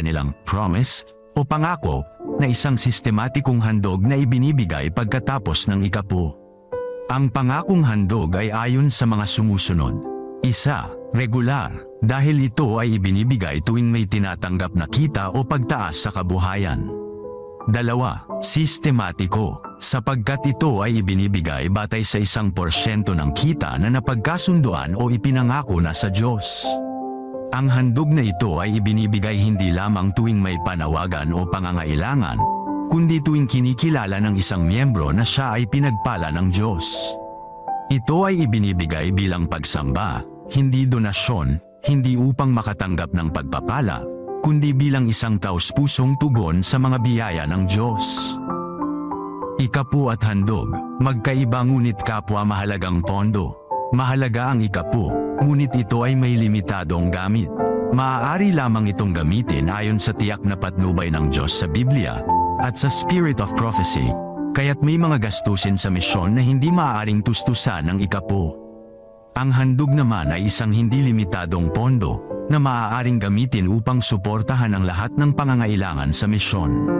kanilang promise o pangako na isang sistematikong handog na ibinibigay pagkatapos ng ika-10. Ang pangakong handog ay ayon sa mga sumusunod. 1. Regular, dahil ito ay ibinibigay tuwing may tinatanggap na kita o pagtaas sa kabuhayan. 2. Sistematiko, sapagkat ito ay ibinibigay batay sa 1% ng kita na napagkasunduan o ipinangako na sa Diyos. Ang handog na ito ay ibinibigay hindi lamang tuwing may panawagan o pangangailangan, kundi tuwing kinikilala ng isang miyembro na siya ay pinagpala ng Diyos. Ito ay ibinibigay bilang pagsamba, hindi donasyon, hindi upang makatanggap ng pagpapala, kundi bilang isang taus-pusong tugon sa mga biyaya ng Diyos. Ika-10 at handog, magkaiba ngunit kapwa mahalagang pondo. Mahalaga ang ika-10, ngunit ito ay may limitadong gamit. Maaari lamang itong gamitin ayon sa tiyak na patnubay ng Diyos sa Biblia at sa Spirit of Prophecy, kaya't may mga gastusin sa misyon na hindi maaaring tustusan ng ika-10. Ang handog naman ay isang hindi limitadong pondo na maaaring gamitin upang suportahan ang lahat ng pangangailangan sa misyon.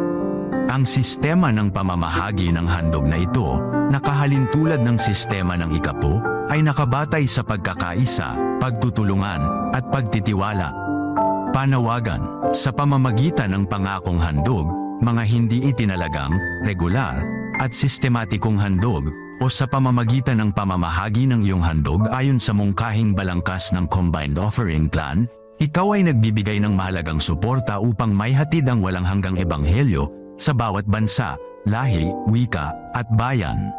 Ang sistema ng pamamahagi ng handog na ito, nakahalin tulad ng sistema ng ika-10, ay nakabatay sa pagkakaisa, pagtutulungan, at pagtitiwala. Panawagan, sa pamamagitan ng pangakong handog, mga hindi itinalagang, regular, at sistematikong handog, o sa pamamagitan ng pamamahagi ng iyong handog ayon sa mungkahing balangkas ng Combined Offering Plan, ikaw ay nagbibigay ng mahalagang suporta upang maihatid ang walang hanggang ebanghelyo sa bawat bansa, lahi, wika, at bayan.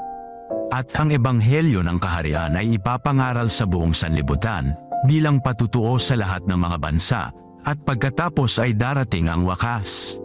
At ang ebanghelyo ng kaharian ay ipapangaral sa buong sanlibutan bilang patutuo sa lahat ng mga bansa, at pagkatapos ay darating ang wakas.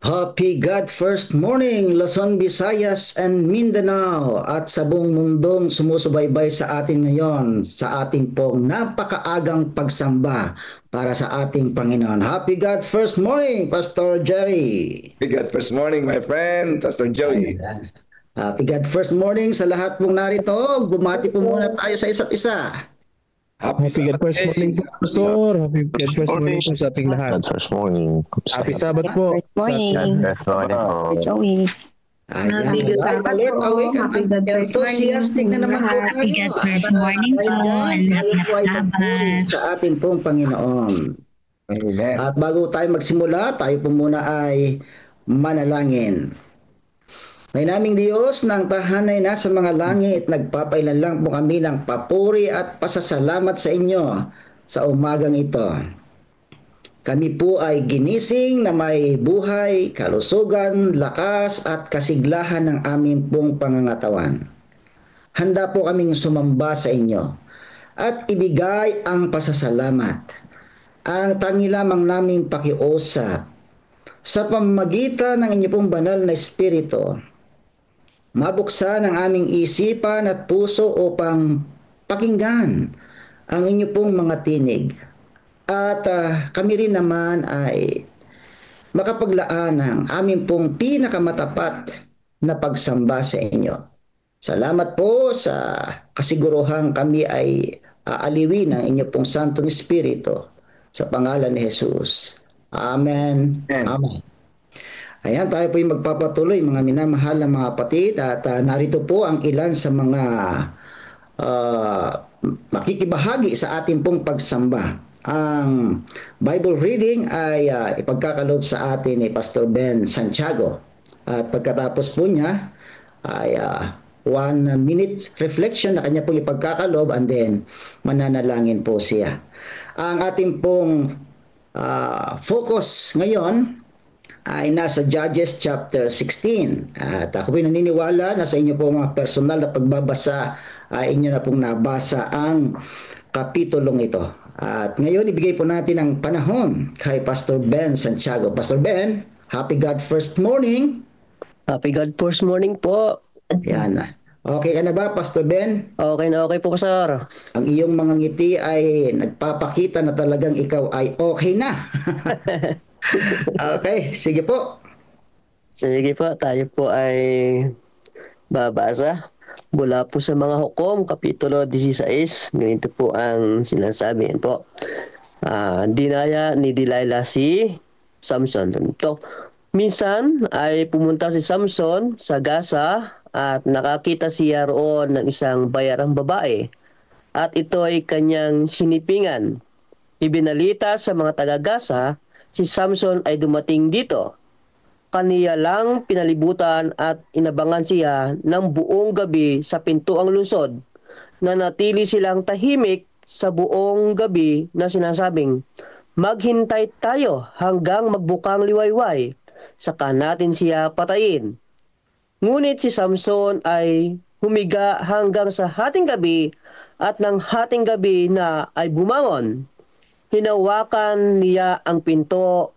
Happy God First Morning, Luzon, Visayas, and Mindanao at sa buong mundong sumusubaybay sa atin ngayon sa ating pong napakaagang pagsamba para sa ating Panginoon. Happy God First Morning, Pastor Jerry. Happy God First Morning, my friend, Pastor Joey. Ayan. Happy God First Morning sa lahat pong narito. Bumati po muna tayo sa isa't isa. Happy God First Morning po, Pastor. Happy God First Morning po sa ating lahat. God first morning. Happy Sabbath po. Good morning. God first morning po. Joey. Ayan. Happy God Right, Sabbath alert, po. awake, Happy God First enthusiastic na naman po tayo. Happy God First Morning At po. dyan, tayo po ay pagpuri sa ating pong Panginoon. Amen. At bago tayo magsimula, tayo po muna ay manalangin. May naming Diyos ng tahanay na sa mga langit, nagpapailan lang po kami ng papuri at pasasalamat sa inyo sa umagang ito. Kami po ay ginising na may buhay, kalusugan, lakas at kasiglahan ng aming pong pangangatawan. Handa po kaming sumamba sa inyo at ibigay ang pasasalamat. Ang tangi lamang naming pakiusap sa pamamagitan ng inyong pong banal na Espiritu, mabuksan ang aming isipan at puso upang pakinggan ang inyo pong mga tinig. At kami rin naman ay makapaglaan ng aming pong pinakamatapat na pagsamba sa inyo. Salamat po sa kasiguruhang kami ay aaliwin ng inyo pong Santong Espiritu sa pangalan ni Jesus. Amen. Amen. Ayan, tayo po yung magpapatuloy, mga minamahal na mga kapatid, at narito po ang ilan sa mga makikibahagi sa ating pong pagsamba. Ang Bible reading ay ipagkakaloob sa atin ni Pastor Ben Santiago. At pagkatapos po niya ay 1 minute reflection na kanya pong ipagkakaloob, and then mananalangin po siya. Ang ating pong focus ngayon ay nasa Judges chapter 16. At ako po'y naniniwala na sa inyo po mga personal na pagbabasa ay inyo na pong nabasa ang kapitulong ito. At ngayon ibigay po natin ang panahon kay Pastor Ben Santiago. Pastor Ben, Happy God First Morning. Happy God First Morning po. Yan. Okay ka na ba, Pastor Ben? Okay na okay po, sir. Ang iyong mga ngiti ay nagpapakita na talagang ikaw ay okay na. Okay, sige po. Sige po, tayo po ay babasa mula po sa mga hukom, Kapitulo 16. Ganito po ang sinasabi po. Dinaya ni Delilah si Samson. Ito. Minsan ay pumunta si Samson sa Gaza at nakakita siya roon ng isang bayarang babae. At ito ay kanyang sinipingan. Ibinalita sa mga taga-Gaza, si Samson ay dumating dito. Kaniya lang pinalibutan at inabangan siya ng buong gabi sa pintuang lungsod, na natili silang tahimik sa buong gabi na sinasabing, maghintay tayo hanggang magbukang liwayway, saka natin siya patayin. Ngunit si Samson ay humiga hanggang sa hating gabi, at ng hating gabi na ay bumangon. Hinawakan niya ang pinto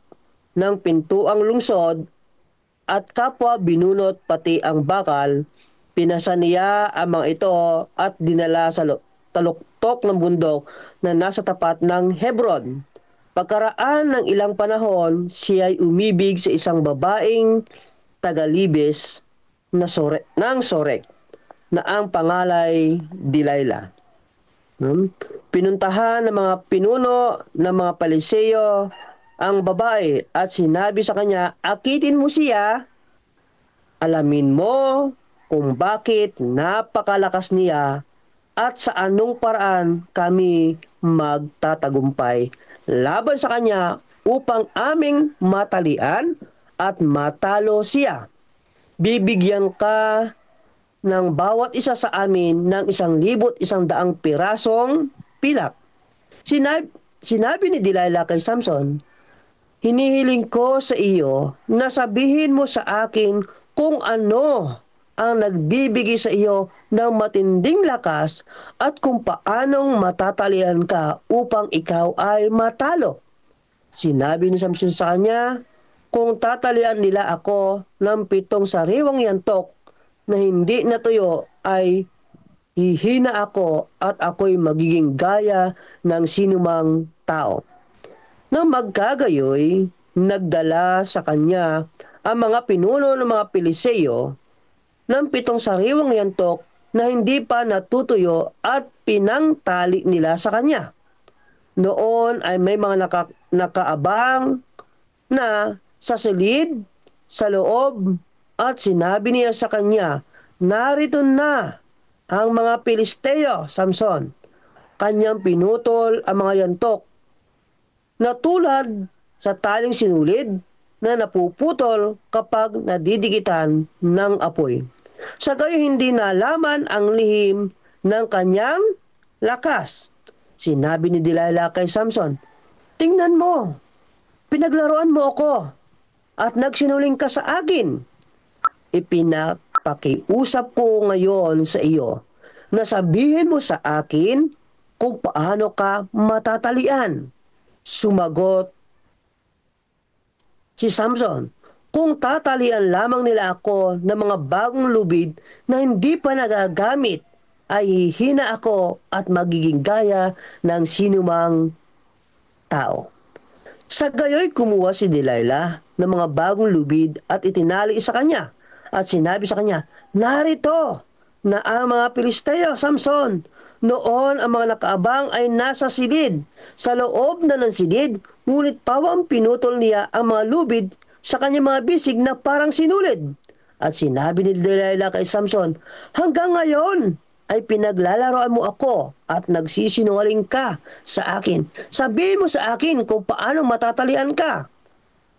ng pintuang lungsod at kapwa binunot pati ang bakal. Pinasa niya ang mga ito at dinala sa taluktok ng bundok na nasa tapat ng Hebron. Pagkaraan ng ilang panahon, siya ay umibig sa isang babaeng tagalibis ng Sorek na ang pangalay Delilah. Pinuntahan ng mga pinuno ng mga Paliseyo ang babae at sinabi sa kanya, akitin mo siya, alamin mo kung bakit napakalakas niya at sa anong paraan kami magtatagumpay laban sa kanya upang aming matalian at matalo siya. Bibigyan ka ng bawat isa sa amin ng 1,100 pirasong pilak. Sinabi ni Delilah kay Samson, hinihiling ko sa iyo na sabihin mo sa akin kung ano ang nagbibigay sa iyo ng matinding lakas at kung paanong matatalian ka upang ikaw ay matalo. Sinabi ni Samson sa kanya, kung tatalian nila ako ng 7 sariwang yantok na hindi natuyo, ay hihina ako at ako'y magiging gaya ng sinumang tao. Nang magkagayoy, nagdala sa kanya ang mga pinuno ng mga Piliseo ng 7 sariwang yantok na hindi pa natutuyo at pinangtali nila sa kanya. Noon ay may mga nakaabang na sa silid, sa loob, at sinabi niya sa kanya, narito na ang mga Pilisteo, Samson. Kanyang pinutol ang mga yantok na tulad sa taling sinulid na napuputol kapag nadidikitan ng apoy. Sa gayo hindi nalaman ang lihim ng kanyang lakas. Sinabi ni Delilah kay Samson, tingnan mo, pinaglaruan mo ako at nagsinuling ka sa akin. Ipinapakiusap ko ngayon sa iyo na sabihin mo sa akin kung paano ka matatalian. Sumagot si Samson, kung tatalian lamang nila ako ng mga bagong lubid na hindi pa nagagamit, ay hihina ako at magiging gaya ng sinumang tao. Sa gayoy kumuha si Delilah ng mga bagong lubid at itinali sa kanya at sinabi sa kanya, narito na ang mga Pilisteo, Samson. Noon ang mga nakaabang ay nasa silid, sa loob na ng silid, ngunit pawang pinutol niya ang mga lubid sa kanyang mga bisig na parang sinulid. At sinabi ni Delilah kay Samson, hanggang ngayon ay pinaglalaroan mo ako at nagsisinungaling ka sa akin. Sabihin mo sa akin kung paano matatalian ka.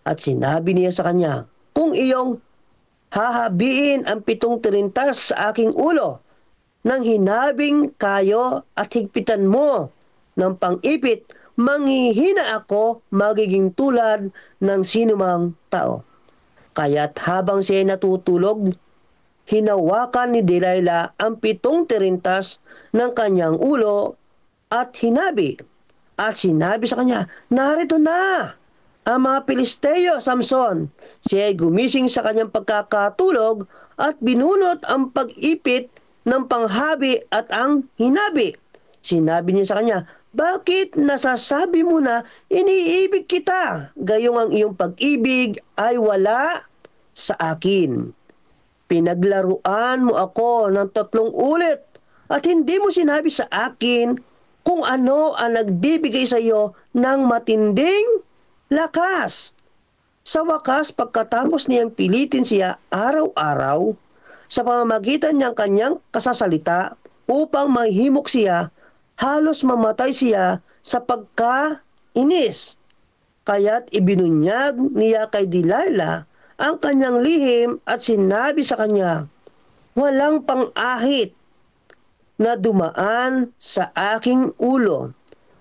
At sinabi niya sa kanya, kung iyong hahabiin ang 7 tirintas sa aking ulo, nang hinabing kayo at higpitan mo ng pang-ipit, manghihina ako, magiging tulad ng sinumang tao. Kaya't habang siya natutulog, hinawakan ni Delilah ang 7 tirintas ng kanyang ulo at hinabi. At sinabi sa kanya, narito na ang mga Pilisteo, Samson. Siya ay gumising sa kanyang pagkakatulog at binunot ang pag-ipit ng panghabi at ang hinabi. Sinabi niya sa kanya, bakit nasasabi mo na iniibig kita, gayong ang iyong pag-ibig ay wala sa akin? Pinaglaruan mo ako ng 3 ulit at hindi mo sinabi sa akin kung ano ang nagbibigay sa iyo ng matinding lakas. Sa wakas, pagkatapos niyang pilitin siya araw-araw sa pamamagitan ng kanyang kasasalita upang mahimok siya, halos mamatay siya sa pagkainis. Kaya't ibinunyag niya kay Delilah ang kanyang lihim at sinabi sa kanya, walang pang-ahit na dumaan sa aking ulo,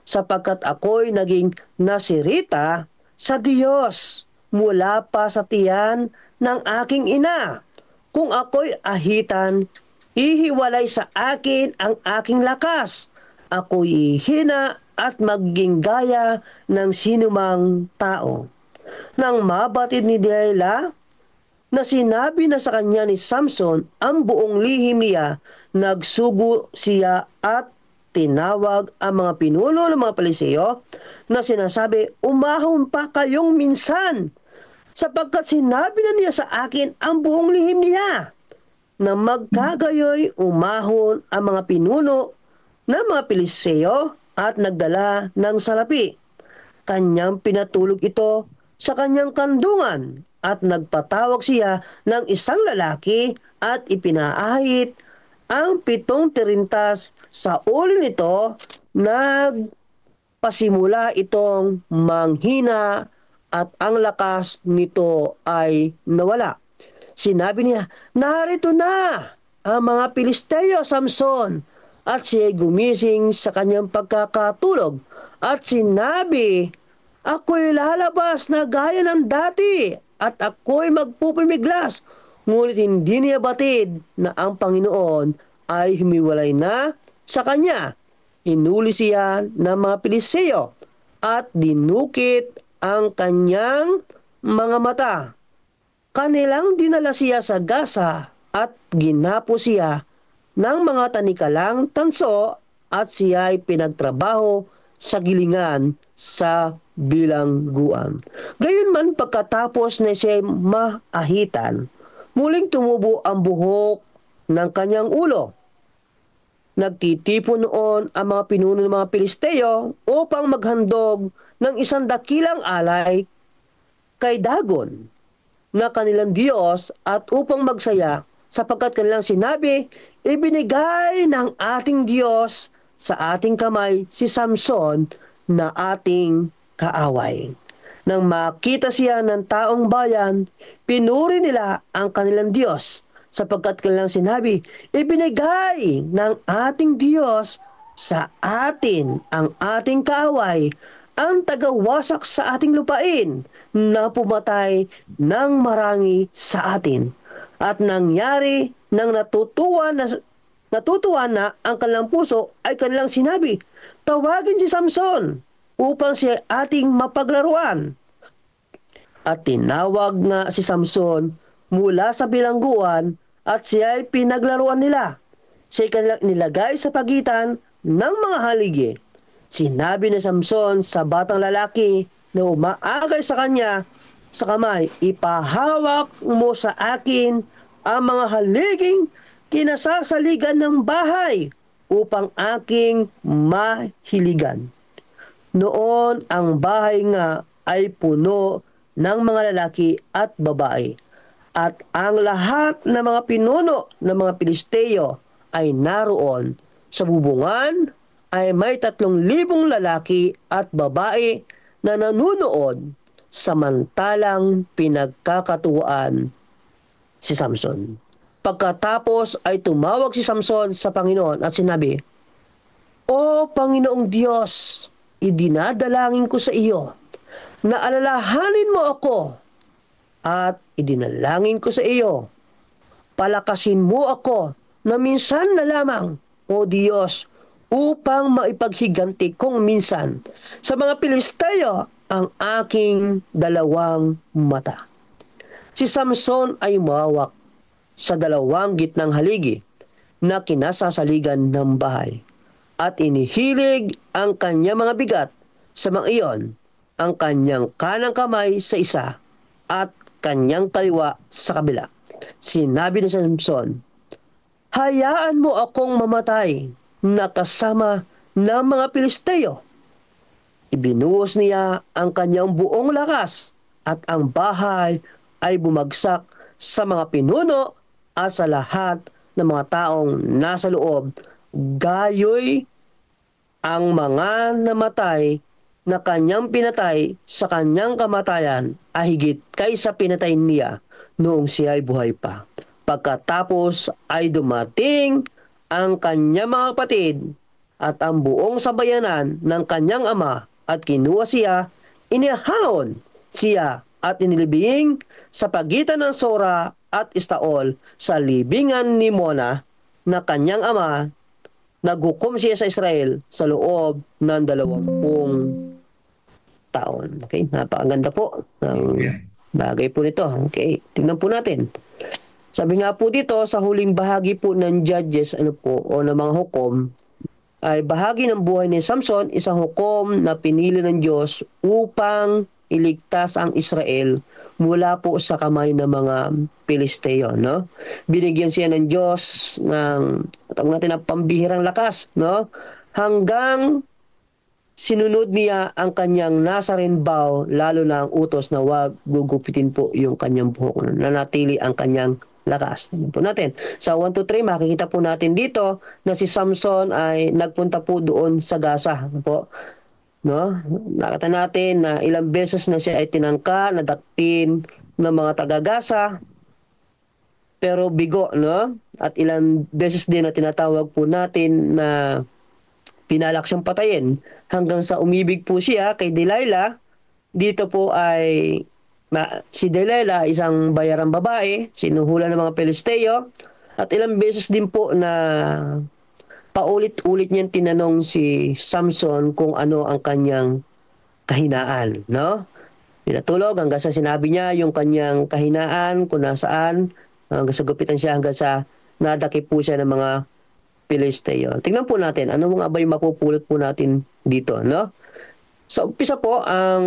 sapagkat ako'y naging nasirita sa Diyos mula pa sa tiyan ng aking ina. Kung ako'y ahitan, ihiwalay sa akin ang aking lakas. Ako'y hina at magiging gaya ng sinumang tao. Nang mabatid ni Delilah na sinabi na sa kanya ni Samson ang buong lihim niya, nagsugo siya at tinawag ang mga pinuno ng mga Piliseo na sinasabi, umahon pa kayong minsan, sapagkat sinabi na niya sa akin ang buong lihim niya. Na magkagayoy umahon ang mga pinuno ng mga Piliseo at nagdala ng salapi. Kanyang pinatulog ito sa kanyang kandungan at nagpatawag siya ng isang lalaki at ipinaahit ang 7 tirintas sa ulo nito. Nagpasimula itong manghina at ang lakas nito ay nawala. Sinabi niya, narito na ang mga Pilisteo, Samson. At siya'y gumising sa kanyang pagkakatulog at sinabi, ako'y lalabas na gaya ng dati at ako'y magpupumiglas. Ngunit hindi niya batid na ang Panginoon ay humiwalay na sa kanya. Hinuli siya ng mga Pilisteo at dinukit ang kanyang mga mata. Kanilang dinala siya sa Gaza at ginapo siya ng mga tanikalang tanso at siya ay pinagtrabaho sa gilingan sa bilangguan. Gayunman pagkatapos na siya maahitan, muling tumubo ang buhok ng kanyang ulo. Nagtitipon noon ang mga pinuno ng mga Pilisteo upang maghandog ng isang dakilang alay kay Dagon na kanilang Diyos at upang magsaya sapagkat kanilang sinabi, ibinigay ng ating Diyos sa ating kamay si Samson na ating kaaway. Nang makita siya ng taong bayan, pinuri nila ang kanilang Diyos sapagkat kanilang sinabi, ibinigay ng ating Diyos sa atin ang ating kaaway, ang tagawasak sa ating lupain na pumatay ng marami sa atin. At nangyari nang natutuwa na ang kanilang puso ay kanilang sinabi, tawagin si Samson upang siya ating mapaglaruan. At tinawag nga si Samson mula sa bilangguan at siya ay pinaglaruan nila. Siya ay kanilang nilagay sa pagitan ng mga haligi. Sinabi ni Samson sa batang lalaki na umaakay sa kanya sa kamay, ipahawak mo sa akin ang mga haliging kinasasaligan ng bahay upang aking mahiligan. Noon ang bahay nga ay puno ng mga lalaki at babae. At ang lahat ng mga pinuno ng mga Pilisteo ay naroon. Sa bubungan ay may 3,000 lalaki at babae na nanunood samantalang pinagkakatuwaan si Samson. Pagkatapos ay tumawag si Samson sa Panginoon at sinabi, O Panginoong Diyos, idinadalangin ko sa iyo na alalahanin mo ako at idinalangin ko sa iyo. Palakasin mo ako na minsan na lamang, O Diyos, upang maipaghiganti kong minsan sa mga Pilisteo ang aking 2 mata. Si Samson ay umawak sa 2 gitnang haligi na kinasasaligan ng bahay at inihilig ang kanyang mga bigat sa mga iyon, ang kanyang kanang kamay sa isa at kanyang kaliwa sa kabila. Sinabi ni Samson, hayaan mo akong mamatay na kasama ng mga Pilisteo. Ibinuhos niya ang kanyang buong lakas at ang bahay ay bumagsak sa mga pinuno at sa lahat ng mga taong nasa loob. Gayoy ang mga namatay na kanyang pinatay sa kanyang kamatayan ay higit kaysa pinatay niya noong siya ay buhay pa. Pagkatapos ay dumating ang kanyang mga kapatid at ang buong sabayanan ng kanyang ama at kinuha siya, inihaon siya at inilibing sa pagitan ng Sora at Estaol sa libingan ni Mona na kanyang ama. Naghukom siya sa Israel sa loob ng 20 taon. Okay, napakaganda po ng bagay po nito. Okay, tingnan po natin. Sabi nga po dito sa huling bahagi po ng Judges o ng mga hukom ay bahagi ng buhay ni Samson, isang hukom na pinili ng Diyos upang iligtas ang Israel mula po sa kamay ng mga Pilisteo, no? Binigyan siya ng Diyos ng pambihirang lakas, no? Hanggang sinunod niya ang kanyang Nazarene vow, lalo na ang utos na wag gugupitin po yung kanyang buhok, nanatili ang kanyang lakas. Po natin. Sa 1 to 3, makikita po natin dito na si Samson ay nagpunta po doon sa Gaza. Po. No? Nakita natin na ilang beses na siya ay tinangka, nadakpin ng mga taga-Gaza. Pero bigo, no? At ilang beses din na tinatawag po natin na pinalak siyang patayin hanggang sa umibig po siya kay Delilah. Dito po ay si Delilah, isang bayarang babae, sinuhulan ng mga Pilisteo, at ilang beses din po na paulit-ulit niyang tinanong si Samson kung ano ang kanyang kahinaan, no? pinatulog hanggang sa sinabi niya yung kanyang kahinaan kung nasaan, hanggang sa gupitan siya, hanggang sa nadakip po siya ng mga Pilisteo. Tingnan po natin, ano mga ba yung mapupulot po natin dito, no? Sa umpisa po, ang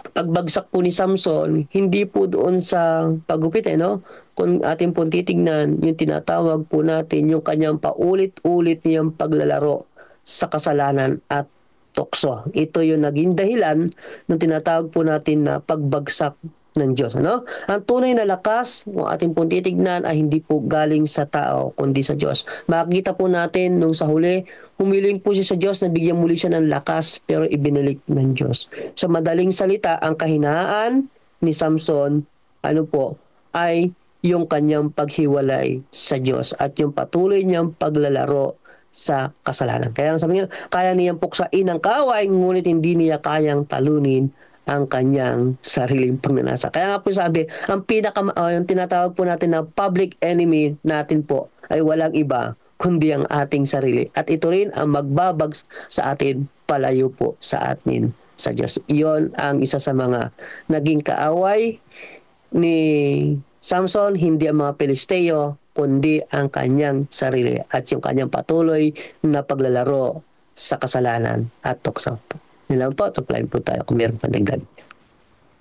pagbagsak po ni Samson, hindi po doon sa paggupit, no? Kung atin po titignan, yung tinatawag po natin, yung kanyang paulit-ulit niyang paglalaro sa kasalanan at tukso. Ito yung naging dahilan ng tinatawag po natin na pagbagsak ng Diyos. Ano? Ang tunay na lakas ng ating pong titignan ay hindi po galing sa tao, kundi sa Diyos. Makikita po natin nung sa huli, humiling po siya sa Diyos na bigyan muli siya ng lakas, pero ibinalik ng Diyos. Sa madaling salita, ang kahinaan ni Samson, ay yung kanyang paghiwalay sa Diyos at yung patuloy niyang paglalaro sa kasalanan. Kaya sabi niya, kaya niyang puksain ang kaway, ngunit hindi niya kayang talunin ang kanyang sariling pagnanasa. Kaya nga po sabi, yung tinatawag po natin na public enemy natin po ay walang iba kundi ang ating sarili. At ito rin ang magbabag sa atin, palayo po sa atin sa Diyos. Iyon ang isa sa mga naging kaaway ni Samson, hindi ang mga Pilisteo, kundi ang kanyang sarili at yung kanyang patuloy na paglalaro sa kasalanan at tukso. Nilang po, tuklayin po tayo kung meron pa dagdag.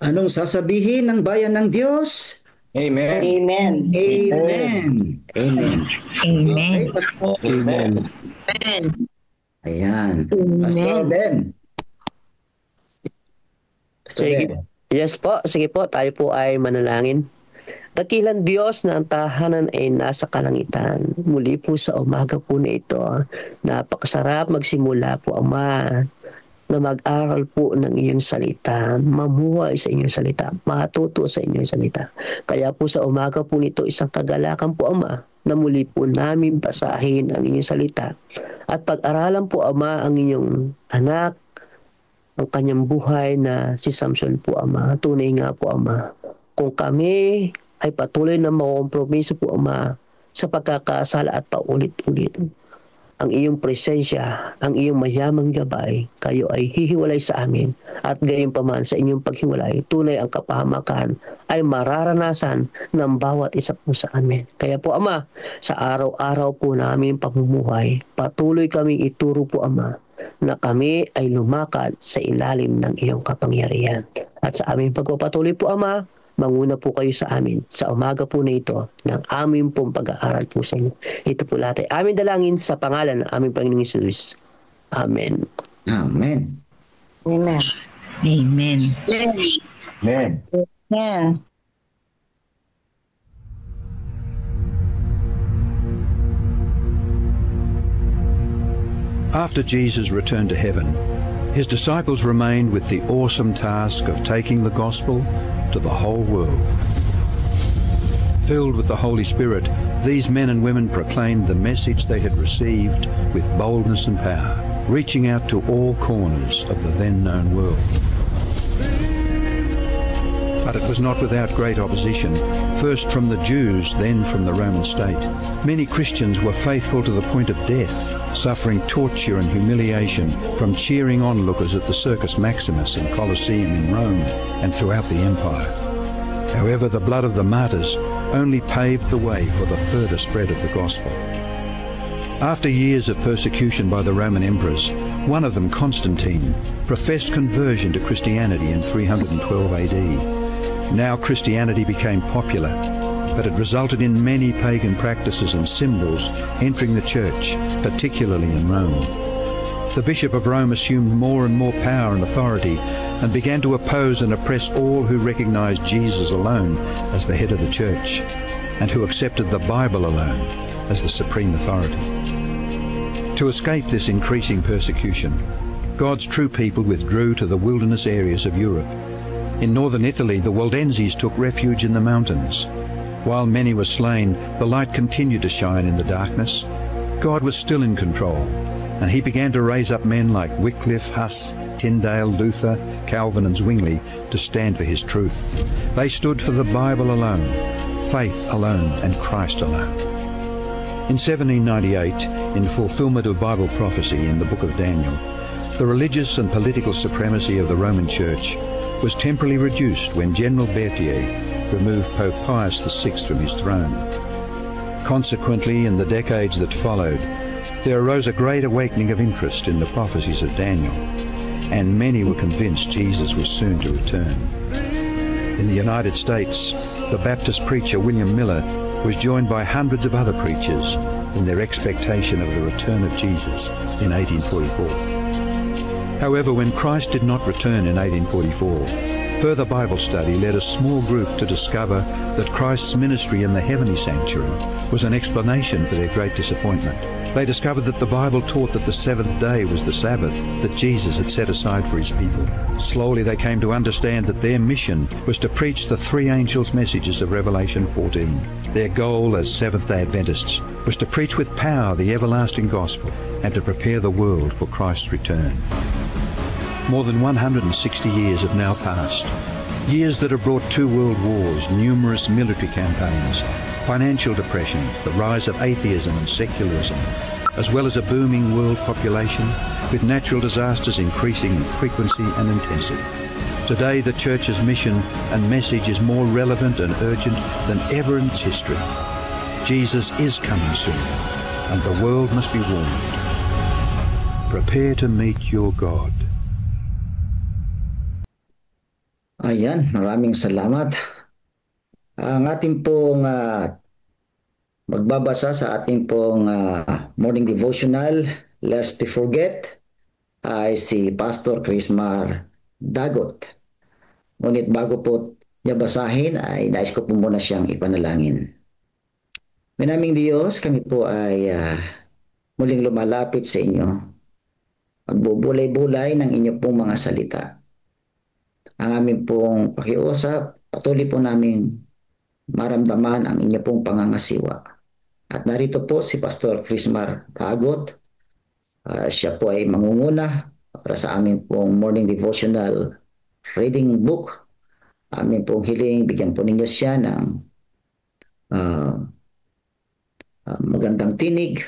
Anong sasabihin ng bayan ng Diyos? Amen. Amen. Amen. Amen. Amen. Okay, Pastor. Amen. Amen. Ayan. Pastor Ben. Pastor Sige. Ben. Yes po, sige po, tayo po ay manalangin. Dakilang Diyos na ang tahanan ay nasa kalangitan. Muli po sa umaga po na ito, napakasarap magsimula po, Ama, na mag-aral po ng iyong salita, mamuhay sa inyong salita, matuto sa inyong salita. Kaya po sa umaga po nito, isang kagalakan po, Ama, na muli po namin basahin ang inyong salita. At pag-aralan po, Ama, ang inyong anak, ang kanyang buhay na si Samson po, Ama. Tunay nga po, Ama, kung kami ay patuloy na makompromiso po, Ama, sa pagkakasala at paulit-ulit, ang iyong presensya, ang iyong mayamang gabay, kayo ay hihiwalay sa amin. At gayon pa man sa inyong paghiwalay, tunay ang kapahamakan ay mararanasan ng bawat isa po sa amin. Kaya po, Ama, sa araw-araw po namin pamumuhay, patuloy kaming ituro po, Ama, na kami ay lumakad sa ilalim ng iyong kapangyarihan. At sa aming pagpapatuloy po, Ama, manguna po kayo sa amin sa umaga po na ito ng aming pong pag-aaral po sa inyo. Ito po lahat ay aming dalangin sa pangalan ng aming Panginoong Hesus. Amen. Amen. Amen. Amen. Amen. Amen. After Jesus returned to heaven, his disciples remained with the awesome task of taking the gospel to the whole world. Filled with the Holy Spirit, these men and women proclaimed the message they had received with boldness and power, reaching out to all corners of the then known world. But it was not without great opposition, first from the Jews, then from the Roman state. Many Christians were faithful to the point of death, suffering torture and humiliation from cheering onlookers at the Circus Maximus and Colosseum in Rome and throughout the empire. However, the blood of the martyrs only paved the way for the further spread of the gospel. After years of persecution by the Roman emperors, one of them, Constantine, professed conversion to Christianity in 312 AD. Now Christianity became popular, but it resulted in many pagan practices and symbols entering the church, particularly in Rome. The Bishop of Rome assumed more and more power and authority and began to oppose and oppress all who recognized Jesus alone as the head of the church and who accepted the Bible alone as the supreme authority. To escape this increasing persecution, God's true people withdrew to the wilderness areas of Europe. In northern Italy, the Waldenses took refuge in the mountains. While many were slain, the light continued to shine in the darkness. God was still in control, and he began to raise up men like Wycliffe, Huss, Tyndale, Luther, Calvin and Zwingli to stand for his truth. They stood for the Bible alone, faith alone and Christ alone. In 1798, in fulfillment of Bible prophecy in the book of Daniel, The religious and political supremacy of the Roman Church was temporarily reduced when General Berthier removed Pope Pius VI from his throne. Consequently, in the decades that followed, there arose a great awakening of interest in the prophecies of Daniel, and many were convinced Jesus was soon to return. In the United States, the Baptist preacher William Miller was joined by hundreds of other preachers in their expectation of the return of Jesus in 1844. However, when Christ did not return in 1844, further Bible study led a small group to discover that Christ's ministry in the heavenly sanctuary was an explanation for their great disappointment. They discovered that the Bible taught that the seventh day was the Sabbath that Jesus had set aside for his people. Slowly they came to understand that their mission was to preach the three angels' messages of Revelation 14. Their goal as Seventh-day Adventists was to preach with power the everlasting gospel and to prepare the world for Christ's return. More than 160 years have now passed, years that have brought 2 world wars, numerous military campaigns, financial depression, the rise of atheism and secularism, as well as a booming world population, with natural disasters increasing in frequency and intensity. Today, the Church's mission and message is more relevant and urgent than ever in its history. Jesus is coming soon, and the world must be warned. Prepare to meet your God. Ayan, maraming salamat. Ang ating pong magbabasa sa ating pong morning devotional, Lest to Forget, ay si Pastor Chrismar Dagot. Ngunit bago po niya basahin, ay nais ko po muna siyang ipanalangin. Minaming Diyos, kami po ay muling lumalapit sa inyo. Magbubulay-bulay ng inyo pong mga salita. Ang aming pong pakiusap, patuloy po namin maramdaman ang inyo pong pangangasiwa. At narito po si Pastor Chrismar Dagot. Siya po ay mangunguna para sa aming pong morning devotional reading book. Aming pong hiling, bigyan po ninyo siya ng magandang tinig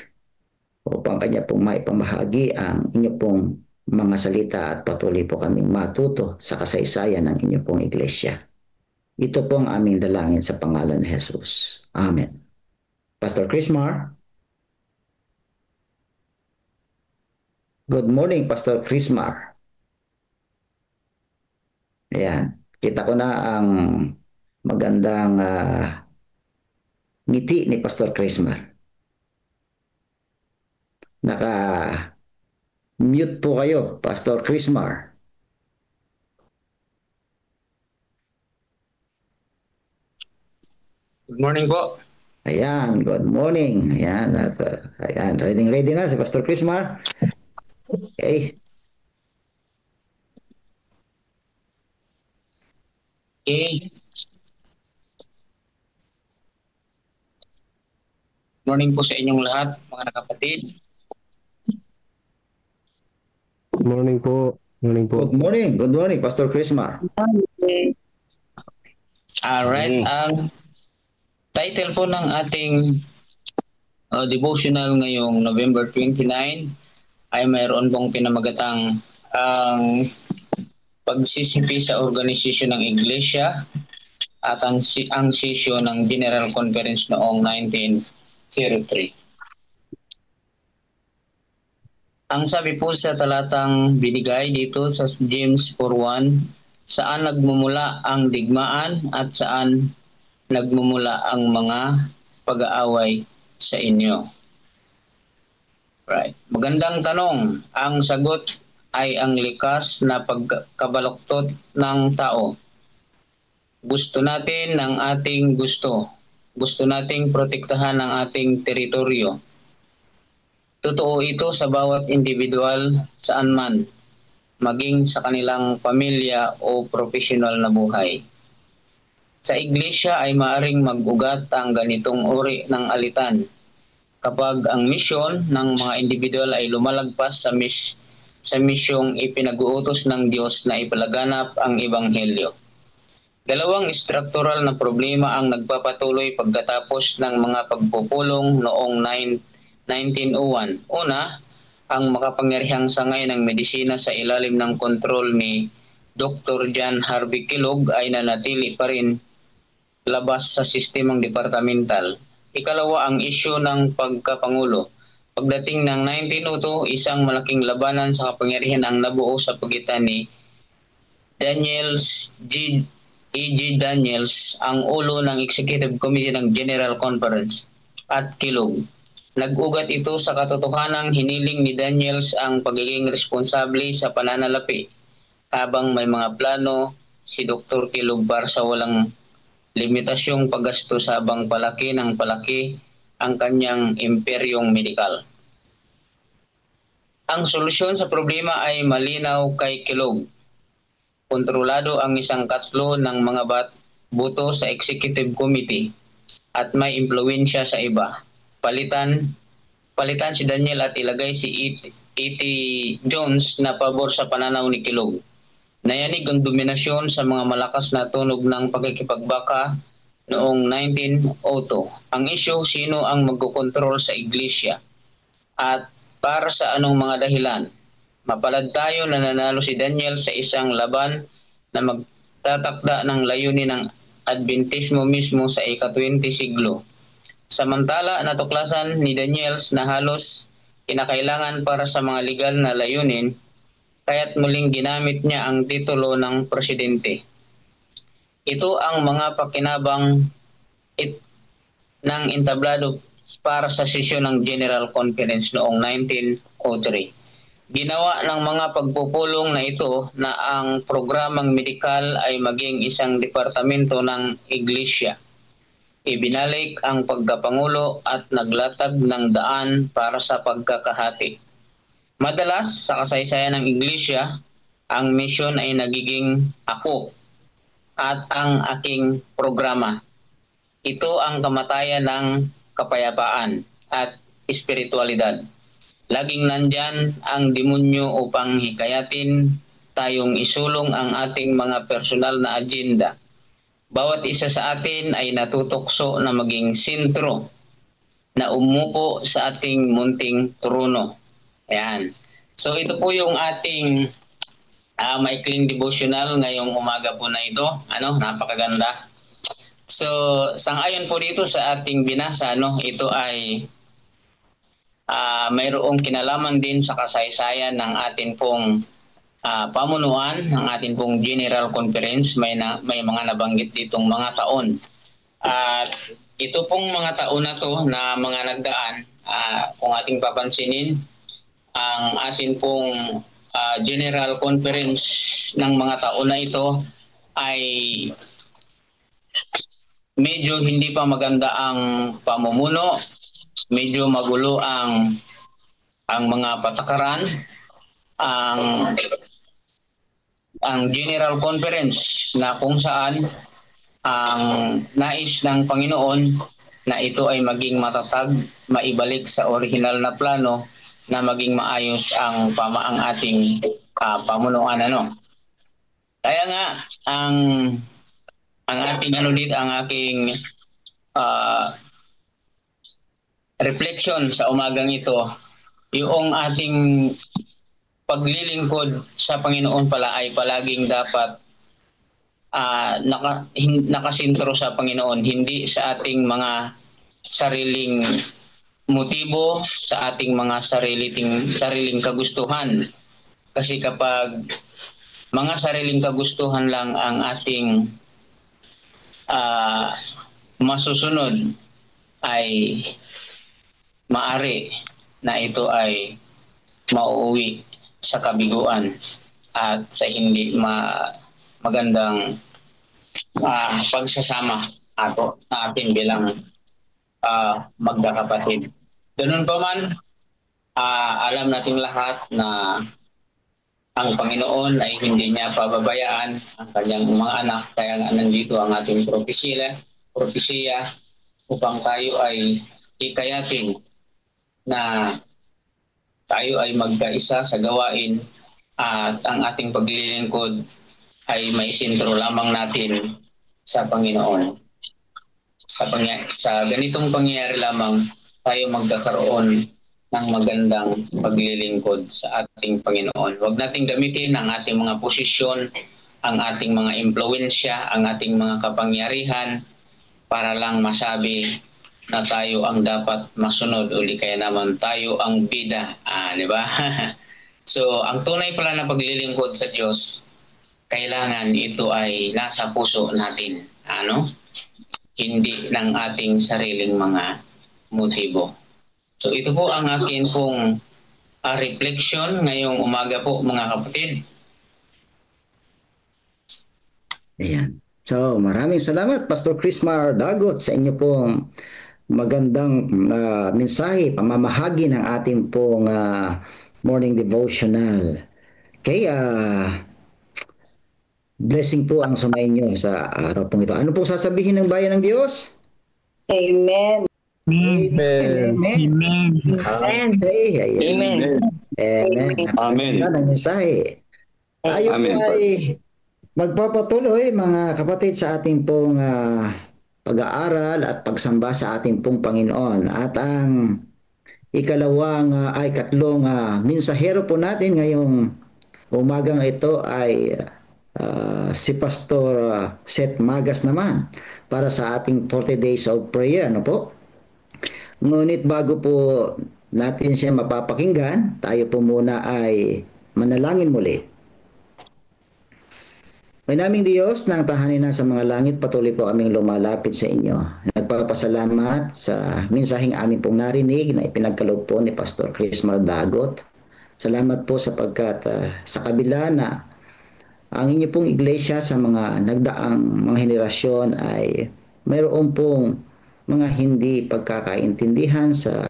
upang kanya pong maipamahagi ang inyo pong mga salita at patuloy po kaming matuto sa kasaysayan ng inyo pong iglesia. Ito po ang aming dalangin sa pangalan ni Jesus. Amen. Pastor Chrismar. Good morning, Pastor Chrismar. Ayan. Kita ko na ang magandang ngiti ni Pastor Chrismar. Naka-mute po kayo, Pastor Chrismar. Good morning po. Ayan, good morning. Ayan, ayan, ready na si Pastor Chrismar. Okay. Okay. Morning po sa inyong lahat, mga kapatid. Good morning po. Morning po. Good morning, Pastor Chrismar. Alright, ang title po ng ating devotional ngayong November 29 ay mayroon pong pinamagatang ang pagsisipi sa organisasyon ng Iglesia at ang session ng General Conference noong 1903. Ang sabi po sa talatang binigay dito sa James 4:1, saan nagmumula ang digmaan at saan nagmumula ang mga pag-aaway sa inyo? Right. Magandang tanong. Ang sagot ay ang likas na pagkabaluktot ng tao. Gusto natin ng ating gusto. Gusto nating protektahan ang ating teritoryo. Totoo ito sa bawat individual saan man, maging sa kanilang pamilya o profesional na buhay. Sa iglesia ay maaring mag-ugat ang ganitong uri ng alitan kapag ang misyon ng mga individual ay lumalagpas sa misyong ipinag-uutos ng Diyos na ipalaganap ang Ebanghelyo. Dalawang struktural na problema ang nagpapatuloy pagkatapos ng mga pagpupulong noong 1901. Una, ang makapangyarihang sangay ng medisina sa ilalim ng kontrol ni Dr. John Harvey Kellogg ay nanatili pa rin labas sa sistemang departamental. Ikalawa, ang isyu ng pagkapangulo. Pagdating ng 1902, isang malaking labanan sa kapangyarihan ang nabuo sa pagitan ni E.G. Daniels, ang ulo ng Executive Committee ng General Conference, at Kellogg. Nag-ugat ito sa katotohanang hiniling ni Daniels ang pagiging responsable sa pananalapi, habang may mga plano si Dr. Kellogg para sa walang limitasyong paggastos habang palaki ng palaki ang kanyang imperyong medikal. Ang solusyon sa problema ay malinaw kay Kellogg. Kontrolado ang 1/4 ng mga boto sa Executive Committee at may impluwensya sa iba. Palitan si Daniel at ilagay si E.T. Jones na pabor sa pananaw ni Kellogg. Nayanig ang dominasyon sa mga malakas na tunog ng pagkikipagbaka noong 1902. Ang isyu, sino ang magkokontrol sa iglesia at para sa anong mga dahilan. Mapalad tayo na nanalo si Daniel sa isang laban na magtatakda ng layunin ng Adventismo mismo sa ika-20 siglo. Samantala, natuklasan ni Daniels na halos kinakailangan para sa mga legal na layunin, kaya't muling ginamit niya ang titulo ng presidente. Ito ang mga pakinabang ng entablado para sa sesyon ng General Conference noong 1903. Ginawa ng mga pagpupulong na ito na ang programang medikal ay maging isang departamento ng iglesia. Ibinalik ang pagkapangulo at naglatag ng daan para sa pagkakahati. Madalas sa kasaysayan ng iglesia, ang misyon ay nagiging ako at ang aking programa. Ito ang kamatayan ng kapayapaan at espiritualidad. Laging nandyan ang demonyo upang hikayatin tayong isulong ang ating mga personal na agenda. Bawat isa sa atin ay natutokso na maging sentro na umupo sa ating munting trono. Ayan. So ito po yung ating maikling devotional ngayong umaga po na ito. Napakaganda. So sangayon po dito sa ating binasa, ito ay mayroong kinalaman din sa kasaysayan ng ating pong pamunuan, ng ating pong General Conference. May mga nabanggit ditong mga taon. At ito pong mga taon na to na mga nagdaan, kung ating papansinin, ang atin pong General Conference ng mga taon na ito ay medyo hindi pa maganda ang pamumuno, medyo magulo ang mga patakaran. Ang General Conference na kung saan ang nais ng Panginoon na ito ay maging matatag, maibalik sa original na plano na maging maayos ang ating pamunuan. Kaya nga ang ating dito, ang aking reflection sa umagang ito, yung ating paglilingkod sa Panginoon pala ay palaging dapat nakasintro sa Panginoon, hindi sa ating mga sariling motibo, sa ating mga sariling kagustuhan. Kasi kapag mga sariling kagustuhan lang ang ating masusunod, ay maari na ito ay mauuwi sa kabiguan at sa hindi magandang pagsasama natin bilang magkakapatid. Ganun pa man, alam nating lahat na ang Panginoon ay hindi niya pababayaan ang kanyang mga anak. Kaya nga nandito ang ating propesiya upang tayo ay hikayatin na tayo ay magkaisa sa gawain at ang ating paglilingkod ay may sentro lamang natin sa Panginoon. Sa ganitong pangyayari lamang tayo magkakaroon ng magandang paglilingkod sa ating Panginoon. Huwag nating gamitin ang ating mga posisyon, ang ating mga impluwensya, ang ating mga kapangyarihan para lang masabi na tayo ang dapat masunod uli kaya naman tayo ang bida. Di ba? So, ang tunay pala na paglilingkod sa Diyos, kailangan ito ay nasa puso natin. Hindi ng ating sariling mga motibo. So, ito po ang akin pong reflection ngayong umaga po, mga kapatid. Ayan. So, maraming salamat, Pastor Chris Mar Dagot, sa inyo pong magandang mensahe, pamamahagi ng ating pong morning devotional. Kaya, blessing po ang sumainyo sa araw pong ito. Ano pong sasabihin ng bayan ng Diyos? Amen. Amen. Amen. Okay. Amen. Amen. Amen. Ang mensahe. Tayo po ay magpapatuloy, mga kapatid, sa ating pong pag-aaral at pagsamba sa ating pong Panginoon. At ang katlong mensahero po natin ngayong umagang ito ay si Pastor Seth Magas naman para sa ating 40 days of prayer. Ano po? Ngunit bago po natin siya mapapakinggan, tayo po muna ay manalangin muli. May naming Diyos na ang tahanin na sa mga langit, patuloy po kaming lumalapit sa inyo. Nagpapasalamat sa mensaheng amin pong narinig na ipinagkaloob po ni Pastor Chris Mar Dagot. Salamat po sapagkat sa kabila na ang inyo pong iglesia sa mga nagdaang mga henerasyon ay mayroon pong mga hindi pagkakaintindihan sa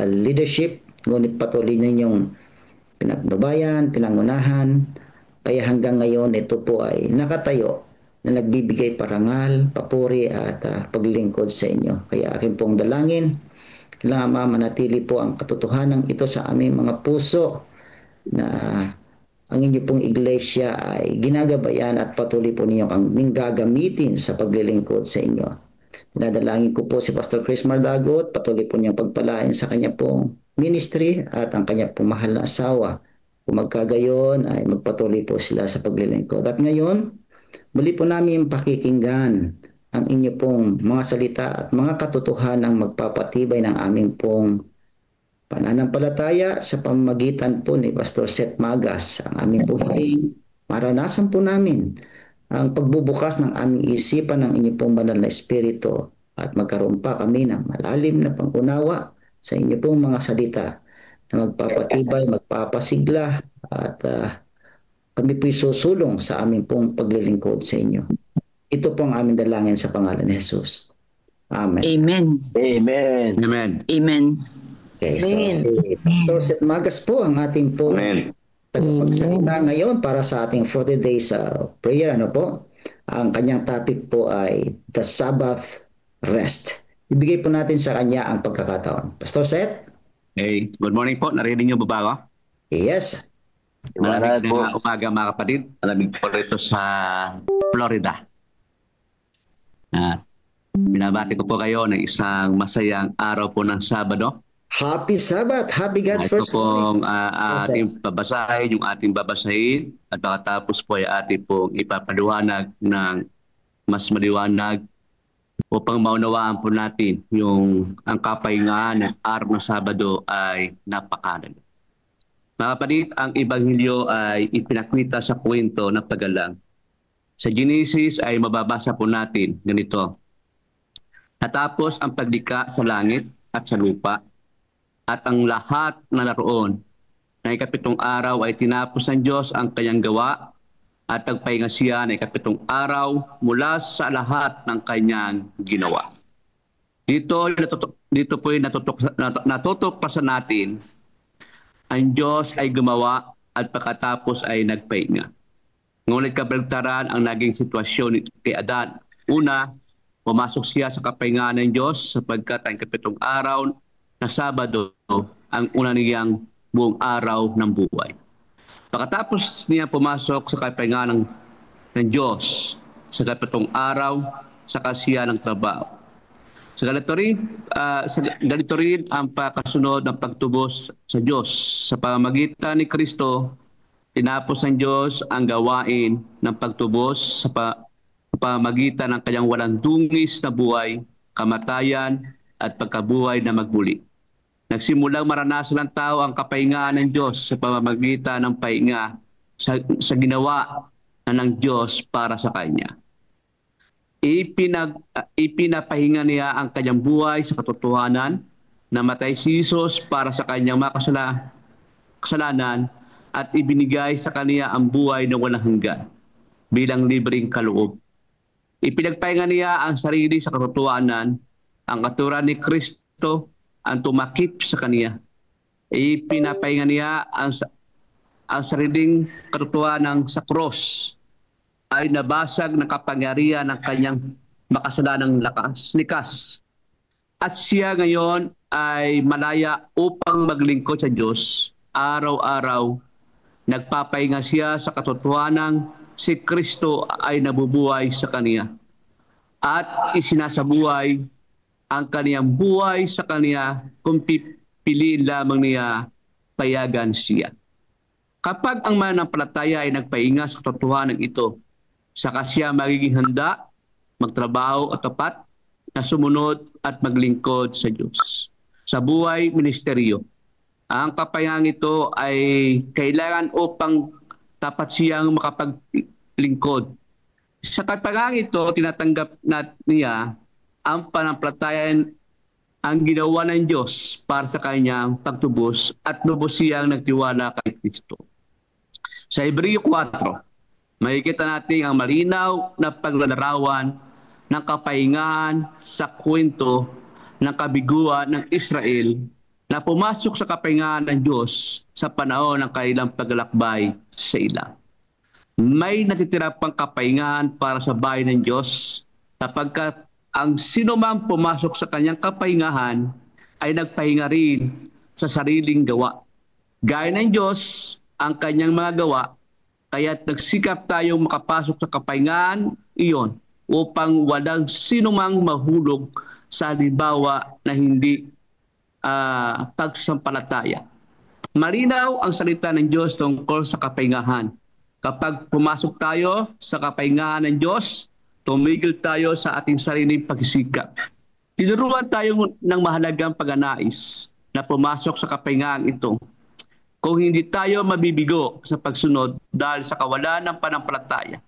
leadership, ngunit patuloy ninyong pinagnubayan, pinangunahan. Kaya hanggang ngayon ito po ay nakatayo na nagbibigay parangal, papuri at paglingkod sa inyo. Kaya akin pong dalangin, kailangan manatili po ang katotohanan ito sa aming mga puso na ang inyo pong iglesia ay ginagabayan at patuloy po ninyo ang gagamitin sa paglilingkod sa inyo. Dinadalangin ko po si Pastor Chris Mar Dagot, patuloy po niyang pagpalain sa kanya pong ministry at ang kanya pong mahal na asawa. Kung magkagayon ay magpatuloy po sila sa paglilingkod. At ngayon, muli po namin pakikinggan ang inyo pong mga salita at mga katotohanan magpapatibay ng aming pong pananampalataya sa pamamagitan po ni Pastor Seth Magas. Ang aming po hiling, maranasan po namin ang pagbubukas ng aming isipan ng inyong pong banal na espiritu at magkaroon pa kami ng malalim na pangunawa sa inyo pong mga salita na magpapatibay, magpapasigla at kami po'y susulong sa aming pong paglilingkod sa inyo. Ito po ang aming dalangin sa pangalan ni Jesus. Amen. Amen. Amen. Amen. Amen. Okay, so si Pastor Seth Magas po ang ating pong tagapagsalita ngayon para sa ating 40 days prayer. Ano po? Ang kanyang topic po ay The Sabbath Rest. Ibigay po natin sa kanya ang pagkakataon. Pastor Seth? Hey, good morning po. Narinig niyo ba ako? Yes. Malamig na umaga, mga kapatid. Malamig po rito sa Florida. Binabati ko po kayo ng isang masayang araw po ng Sabado. Happy Sabbath. Happy God First Ito pong ating babasahin, yung ating babasahin. At pagkatapos po ay ating pong ipapaliwanag ng mas maliwanag upang maunawaan po natin ang kapahingahan ng araw ng Sabado ay napakahalaga. Mga kapatid, ang Ebanghelyo ay ipinakwita sa kwento ng paggalang. Sa Genesis ay mababasa po natin ganito. Natapos ang paglikha sa langit at sa lupa at ang lahat na naroon. Na ikapitong araw ay tinapos ng Diyos ang kanyang gawa at nagpahinga siya na ikapitong araw mula sa lahat ng kanyang ginawa. Dito po yung natutuklasan natin, ang Diyos ay gumawa at pagkatapos ay nagpahinga. Ngunit kabaligtaran ang naging sitwasyon kay Adan. Una, pumasok siya sa kapahingaan ng Diyos sapagkat ang ikapitong araw na Sabado ang una niyang buong araw ng buhay. Pagkatapos niya pumasok sa kapahingaan ng Diyos sa ikapitong araw, sa kasiya ng trabaho. Ganito rin ang pagkasunod ng pagtubos sa Diyos. Sa pamamagitan ni Kristo, tinapos ng Diyos ang gawain ng pagtubos sa pamamagitan ng kanyang walang dungis na buhay, kamatayan at pagkabuhay na magmuli. Nagsimulang maranasan ng tao ang kapahingaan ng Diyos sa pamamagitan ng pahinga sa ginawa na ng Diyos para sa Kanya. Ipinapahinga niya ang kanyang buhay sa katotohanan, namatay si Jesus para sa kanyang kasalanan at ibinigay sa kanya ang buhay na walang hanggan bilang libreng kaloob. Ipinagpahinga niya ang sarili sa katotohanan, ang katuran ni Kristo ang tumakip sa kanya. Ipinapahinga niya ang sariling katotohanan sa cross ay nabasag ng kapangyarihan ng kanyang makasalanang likas. At siya ngayon ay malaya upang maglingkod sa Diyos araw-araw. Nagpapahinga siya sa katotohanan si Kristo ay nabubuhay sa kaniya. At isinasabuhay ang kaniyang buhay sa kaniya kung pipiliin lamang niya payagan siya. Kapag ang mananampalataya ay nagpahinga sa katotohanan ito, saka siya magiging handa, magtrabaho at tapat na sumunod at maglingkod sa Diyos. Sa buhay ministeryo, ang kapahingang ito ay kailangan upang tapat siyang makapaglingkod. Sa kapahingang ito, tinatanggap niya ang panampalatayan ang ginawa ng Diyos para sa kanyang pagtubos at lubos siyang nagtiwala kay Kristo. Sa Hebreo 4, makikita natin ang malinaw na paglalarawan ng kapahingahan sa kwento ng kabiguan ng Israel na pumasok sa kapahingahan ng Diyos sa panahon ng kanilang paglalakbay sa ilang. May natitira pang kapahingahan para sa bayan ng Diyos sapagkat ang sinumang pumasok sa kanyang kapahingahan ay nagpahinga rin sa sariling gawa. Gaya ng Diyos ang kanyang mga gawa, kaya't nagsikap tayong makapasok sa kapahingahan iyon upang walang sinumang mahulog sa halimbawa na hindi pagsampalataya. Malinaw ang salita ng Diyos tungkol sa kapahingahan. Kapag pumasok tayo sa kapahingahan ng Diyos, tumigil tayo sa ating sariling pagsisikap. Tinuruan tayo ng mahalagang pag-anais na pumasok sa kapahingahan ito. Kung hindi tayo mabibigo sa pagsunod dahil sa kawalan ng panampalataya,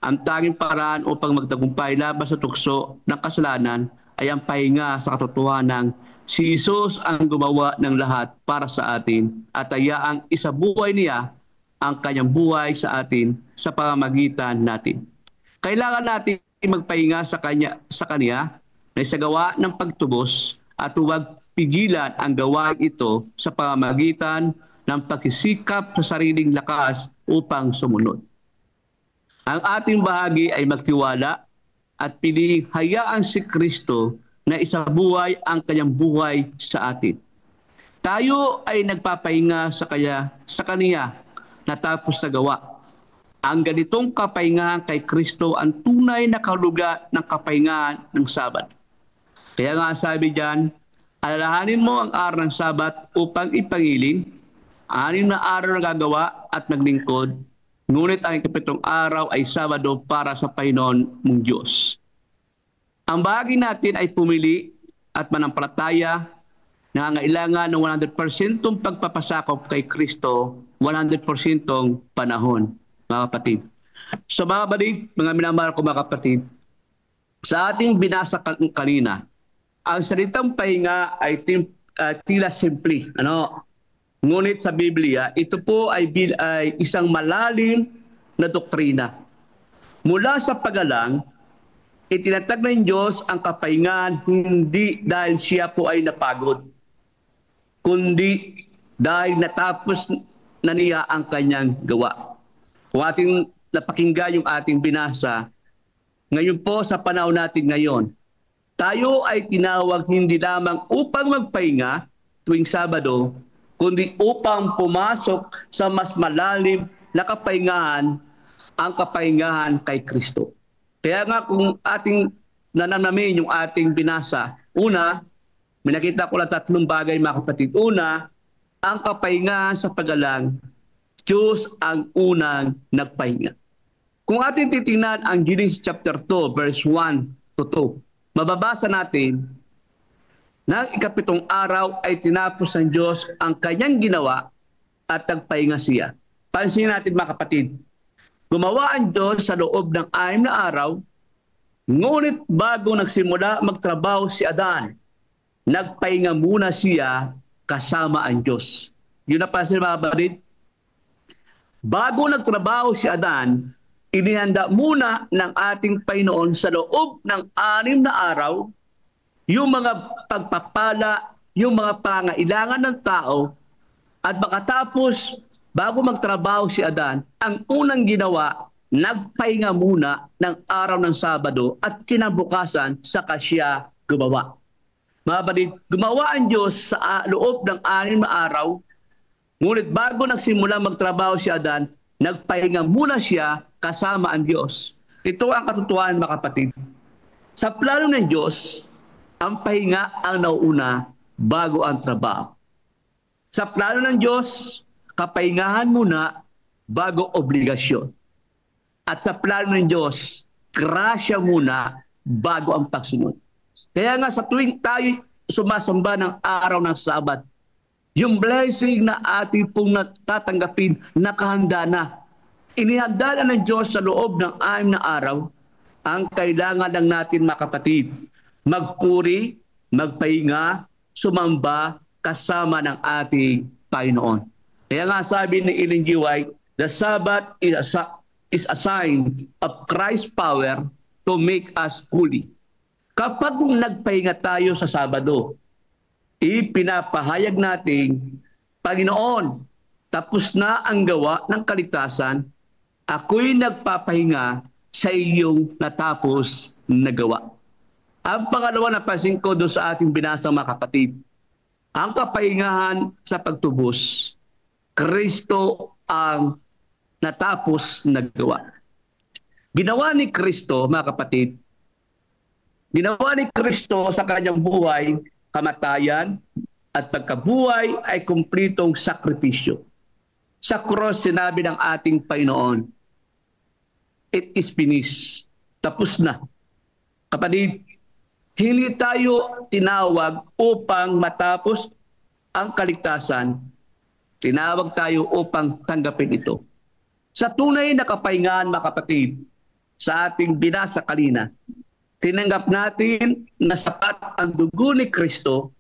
ang tanging paraan upang magtagumpay laban sa tukso ng kasalanan ay ang pahinga sa katotohanan si Jesus ang gumawa ng lahat para sa atin at hayaang isabuhay niya ang kanyang buhay sa atin sa pamamagitan natin. Kailangan natin magpahinga sa kanya na isagawa ng pagtubos at huwag pigilan ang gawain ito sa pamamagitan ng pagsisikap sa sariling lakas upang sumunod. Ang ating bahagi ay magtiwala at piliing hayaan si Kristo na isabuhay ang kanyang buhay sa atin. Tayo ay nagpapahinga sa kaniya natapos na gawa. Ang ganitong kapahingahan kay Kristo ang tunay na kahulugan ng kapahingahan ng Sabat. Kaya nga sabi diyan, alalahanin mo ang araw ng Sabat upang ipangiling, 6 na araw na gagawa at naglingkod, ngunit ang 7 araw ay Sabado para sa Panginoon mong Diyos. Ang bahagi natin ay pumili at manampalataya na nangangailangan ng 100% pagpapasakop kay Kristo, 100% panahon, mga kapatid. So mga kapatid, mga minamahal ko mga kapatid, sa ating binasa kanina, ang salitang pahinga ay tila simple. Ngunit sa Biblia, ito po ay isang malalim na doktrina. Mula sa pagalang, itinatag ng Diyos ang kapahingahan hindi dahil siya po ay napagod, kundi dahil natapos na niya ang kanyang gawa. Kung ating napakinggan yung ating binasa, ngayon po sa panahon natin ngayon, tayo ay tinawag hindi lamang upang magpahinga tuwing Sabado, kundi upang pumasok sa mas malalim na kapahingahan, ang kapahingahan kay Kristo. Kaya nga kung ating nananamin yung ating binasa, Una, may nakita ko lang 3 bagay mga kapatid. Una, ang kapahingahan sa pagalang, Diyos ang unang nagpahinga. Kung ating titingnan ang Genesis chapter 2, verse 1 to 2, mababasa natin, nang ika-7 araw ay tinapos ng Diyos ang kanyang ginawa at nagpahinga siya. Pansin natin mga kapatid, gumawa ang Diyos sa loob ng 6 na araw, ngunit bago nagsimula magtrabaho si Adan, nagpahinga muna siya kasama ang Diyos. Yun na pansin mga kapatid. Bago nagtrabaho si Adan, inihanda muna ng ating Panginoon sa loob ng 6 na araw yung mga pagpapala, yung mga pangailangan ng tao, at makatapos, bago magtrabaho si Adan, ang unang ginawa, nagpahinga muna ng araw ng Sabado at kinabukasan saka siya gumawa. Mga kapatid, gumawa ang Diyos sa loob ng 6 na araw, ngunit bago nagsimula magtrabaho si Adan, nagpahinga muna siya kasama ang Diyos. Ito ang katotohanan mga kapatid. Sa plano ng Diyos, ang pahinga ang nauuna bago ang trabaho. Sa plano ng Diyos, kapahingahan muna bago obligasyon. At sa plano ng Diyos, grasya muna bago ang pagsunod. Kaya nga sa tuwing tayo sumasamba ng araw ng Sabat, yung blessing na ating pong natatanggapin, nakahanda na. Inihanda na ng Diyos sa loob ng 6 na araw. Ang kailangan lang natin mga kapatid, magpuri, magpahinga, sumamba kasama ng ating Panginoon. Kaya nga sabi ni Ellen G. White, the Sabbath is a sign of Christ's power to make us holy. Kapag nagpahinga tayo sa Sabado, ipinapahayag natin, Panginoon, tapos na ang gawa ng kaligtasan, ako'y nagpapahinga sa iyong natapos na gawa. Ang pangalawa na pansin ko doon sa ating binasang mga kapatid, ang kapahingahan sa pagtubos, Kristo ang natapos na gawa. Ginawa ni Kristo, mga kapatid, ginawa ni Kristo sa kanyang buhay, kamatayan at pagkabuhay ay kumplitong sakripisyo. Sa cross, sinabi ng ating Panginoon, it is finished. Tapos na. Kapatid, hindi tayo tinawag upang matapos ang kaligtasan. Tinawag tayo upang tanggapin ito. Sa tunay na kapahingahan, mga kapatid, sa ating binasa kanina, tinanggap natin na sapat ang dugo ni Kristo,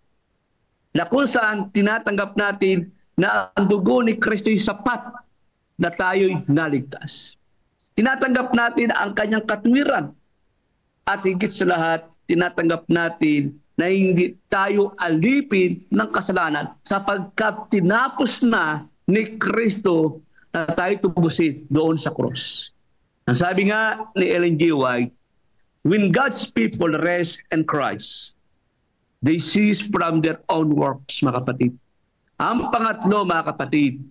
na kung saan tinatanggap natin na ang dugo ni Kristo ay sapat na tayo'y naligtas. Tinatanggap natin ang kanyang katwiran at higit sa lahat, tinatanggap natin na hindi tayo alipin ng kasalanan sapagkat tinapos na ni Kristo na tayo tubusin doon sa cross. Ang sabi nga ni Ellen G. White, when God's people rest in Christ, they cease from their own works, mga kapatid. Ang pangatlo, mga kapatid,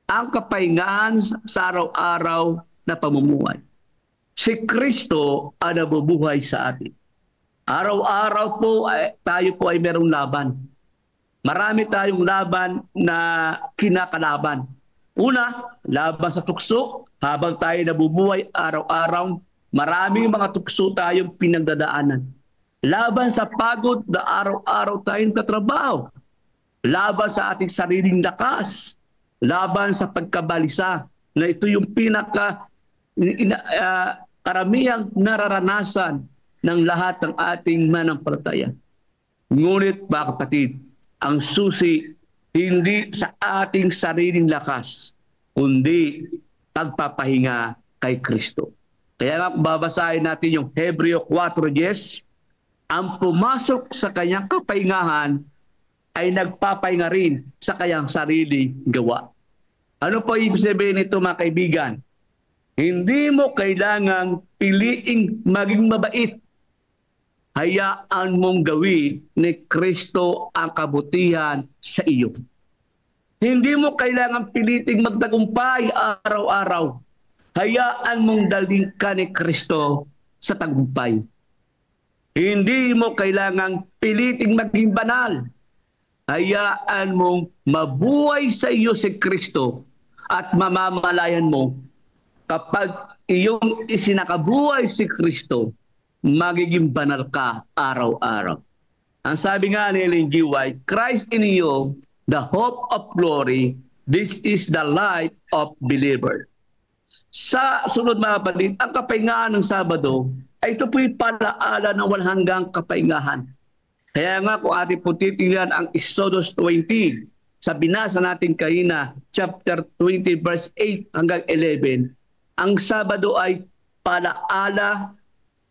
ang kapahingahan sa araw-araw na pamumuhay. Si Kristo ang nabubuhay sa atin. Araw-araw po tayo po ay merong laban. Marami tayong laban na kinakalaban. Una, laban sa tukso. Habang tayo nabubuhay araw-araw, maraming mga tukso tayong pinagdadaanan. Laban sa pagod na araw-araw tayong katrabaho. Laban sa ating sariling lakas. Laban sa pagkabalisa na ito yung karamihang nararanasan ng lahat ng ating manampalataya. Ngunit mga kapatid, ang susi hindi sa ating sariling lakas, kundi pagpapahinga kay Kristo. Kaya nga babasahin natin yung Hebreo 4:10, ang pumasok sa kanyang kapahingahan ay nagpapahinga rin sa kanyang sariling gawa. Ano po ibig sabihin nito mga kaibigan? Hindi mo kailangang piliing maging mabait. Hayaan mong gawin ni Kristo ang kabutihan sa iyo. Hindi mo kailangang piliting magtagumpay araw-araw. Hayaan mong dalhin ka ni Kristo sa tagumpay. Hindi mo kailangang piliting maging banal. Hayaan mong mabuhay sa iyo si Kristo at mamamalayan mo kapag iyong isinakabuhay si Kristo, magiging banal ka araw-araw. Ang sabi nga ni Ellen G. White, Christ in you, the hope of glory, this is the life of believer. Sa sunod mga kapatid, ang kapahingahan ng Sabado ay ito po'y palaala ng walang hanggang kapahingahan. Kaya nga kung ating po titingnan ang Exodus 20, sa binasa natin kanina, chapter 20 verse 8 hanggang 11, ang Sabado ay palaala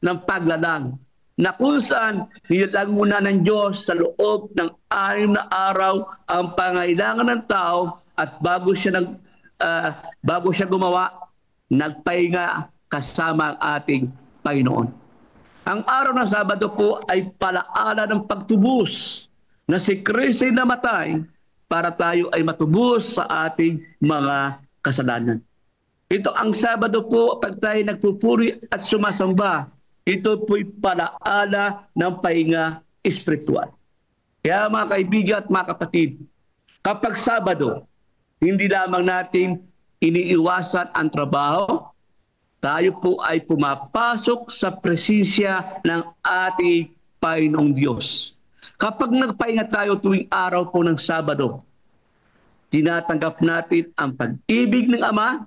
ng paglalang na kung saan nilalang muna ng Diyos sa loob ng 6 na araw ang pangailangan ng tao at bago siya gumawa, nagpahinga kasama ang ating Panginoon. Ang araw ng Sabado po ay palaala ng pagtubos na si Kristo ay namatay para tayo ay matubos sa ating mga kasalanan. Ito ang Sabado po, pag tayo nagpupuri at sumasamba, ito po'y palaala ng pahinga espiritual. Kaya mga kaibigan at mga kapatid, kapag Sabado, hindi lamang natin iniiwasan ang trabaho, tayo po ay pumapasok sa presensya ng ating Panginoong Diyos. Kapag nagpahinga tayo tuwing araw po ng Sabado, tinatanggap natin ang pag-ibig ng Ama,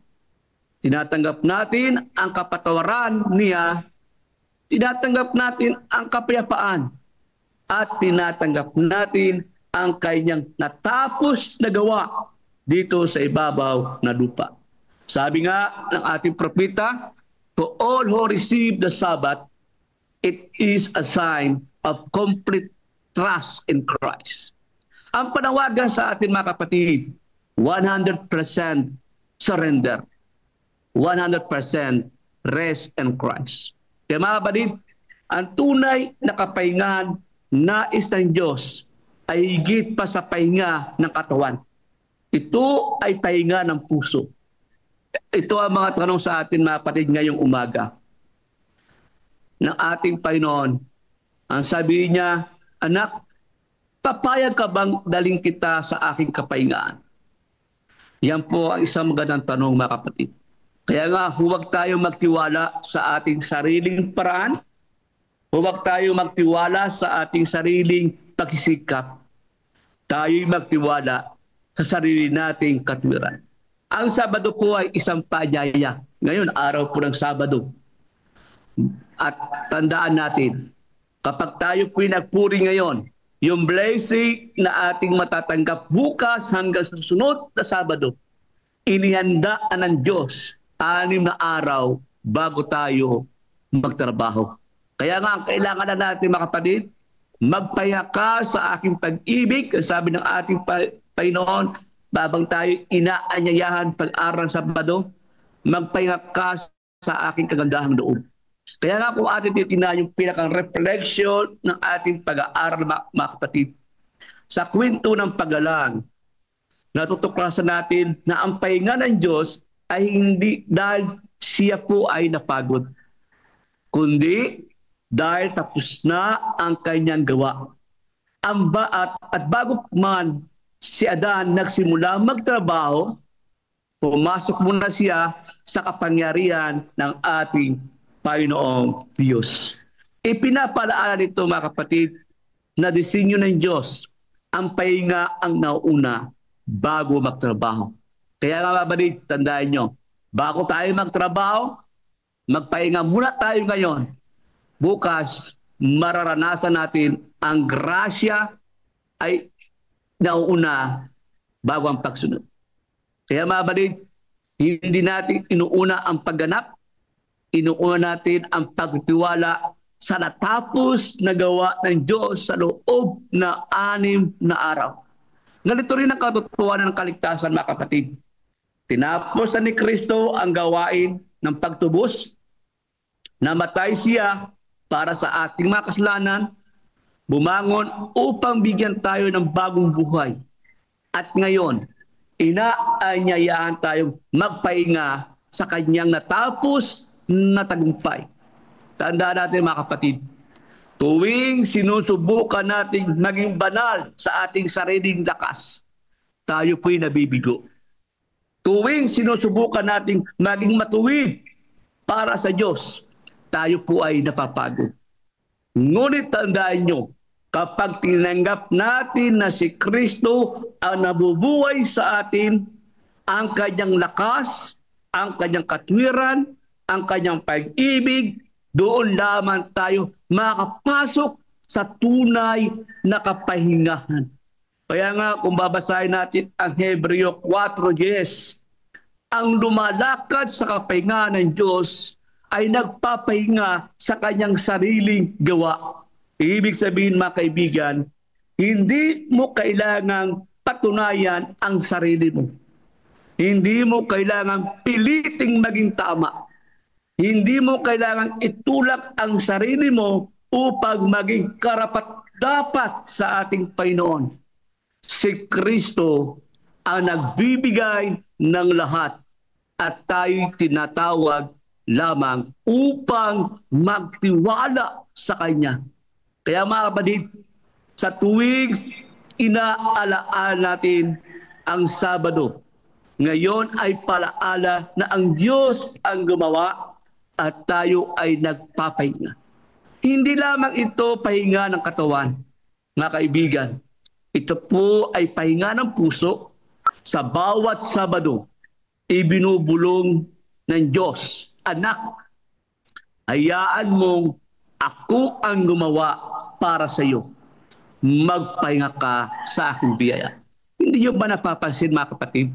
tinatanggap natin ang kapatawaran niya, tinatanggap natin ang kapayapaan, at tinatanggap natin ang kanyang natapos na gawa dito sa ibabaw na lupa. Sabi nga ng ating propeta, to all who receive the Sabbath, it is a sign of complete trust in Christ. Ang panawagan sa atin mga kapatid, 100% surrender, 100% rest in Christ. Kaya mga kapatid, ang tunay na kapahingahan nais ng Diyos ay higit pa sa pahinga ng katawan. Ito ay pahinga ng puso. Ito ang mga tanong sa atin mga kapatid ngayong umaga. Ng ating Panginoon, ang sabi niya, anak, papayag ka bang daling kita sa aking kapahingaan? Yan po ang isang magandang tanong mga kapatid. Kaya nga, huwag tayo magtiwala sa ating sariling paraan. Huwag tayo magtiwala sa ating sariling pagsisikap. Tayo'y magtiwala sa sarili nating katwiran. Ang Sabado po ay isang paanyaya. Ngayon, araw po ng Sabado. At tandaan natin, kapag tayo po nagpuri ngayon, yung blessing na ating matatanggap bukas hanggang sa susunod na Sabado, inihandaan ng Diyos 6 na araw bago tayo magtrabaho. Kaya nga, ang kailangan na natin mga kapatid, magpahinga ka sa aking pag-ibig, sabi ng ating Panginoon, babang tayo inaanyayahan pag-aral ng Sabado, magpahinga ka sa aking kagandahang loob. Kaya nga kung ating titignan yung pinakang reflection ng ating pag-aaral mga kapatid, sa kwento ng paggalang, natutuklasan natin na ang pahinga ng Diyos ay hindi dahil siya po ay napagod, kundi dahil tapos na ang kanyang gawa. At bago man si Adan nagsimula magtrabaho, pumasok muna siya sa kapangyarihan ng ating Panginoong Diyos. Ipinapalaala nito mga kapatid na disenyo ng Diyos ang pahinga ang nauna bago magtrabaho. Kaya nga kapatid, tandaan nyo, bago tayo magtrabaho, magpahinga muna tayo ngayon. Bukas, mararanasan natin ang grasya ay nauuna bago ang pagsunod. Kaya mga kapatid, hindi natin inuuna ang pagganap, inuuna natin ang pagtiwala sa natapos na gawa ng Diyos sa loob na 6 na araw. Ganito rin ang katotohanan ng kaligtasan mga kapatid. Tinapos na ni Kristo ang gawain ng pagtubos, namatay siya para sa ating mga kasalanan, bumangon upang bigyan tayo ng bagong buhay. At ngayon, inaanyayahan tayong magpahinga sa kanyang natapos na tagumpay. Tandaan natin mga kapatid, Tuwing sinusubukan nating maging banal sa ating sariling lakas, tayo po'y nabibigo. Tuwing sinusubukan nating maging matuwid para sa Diyos, tayo po ay napapagod. Ngunit tandaan nyo, kapag tinanggap natin na si Kristo ang nabubuhay sa atin, ang kanyang lakas, ang kanyang katwiran, ang kanyang pag-ibig, doon lamang tayo makapasok sa tunay na kapahingahan. Kaya nga kung babasahin natin ang Hebreo 4:10, ang lumalakad sa kapahingahan ng Diyos ay nagpapahinga sa kanyang sariling gawa. Ibig sabihin mga kaibigan, hindi mo kailangang patunayan ang sarili mo. Hindi mo kailangang piliting maging tama. Hindi mo kailangang itulak ang sarili mo upang maging karapat-dapat sa ating Panginoon. Si Kristo ang nagbibigay ng lahat at tayo'y tinatawag lamang upang magtiwala sa Kanya. Kaya mga kapatid, sa tuwing inaalaan natin ang Sabado, ngayon ay palaala na ang Diyos ang gumawa at tayo ay nagpapahinga. Hindi lamang ito pahinga ng katawan, mga kaibigan. Ito po ay pahinga ng puso. Sa bawat Sabado, ibinubulong ng Diyos, anak, hayaan mong ako ang gumawa para sa iyo. Magpahinga ka sa aking biyaya. Hindi nyo ba napapansin mga kapatid?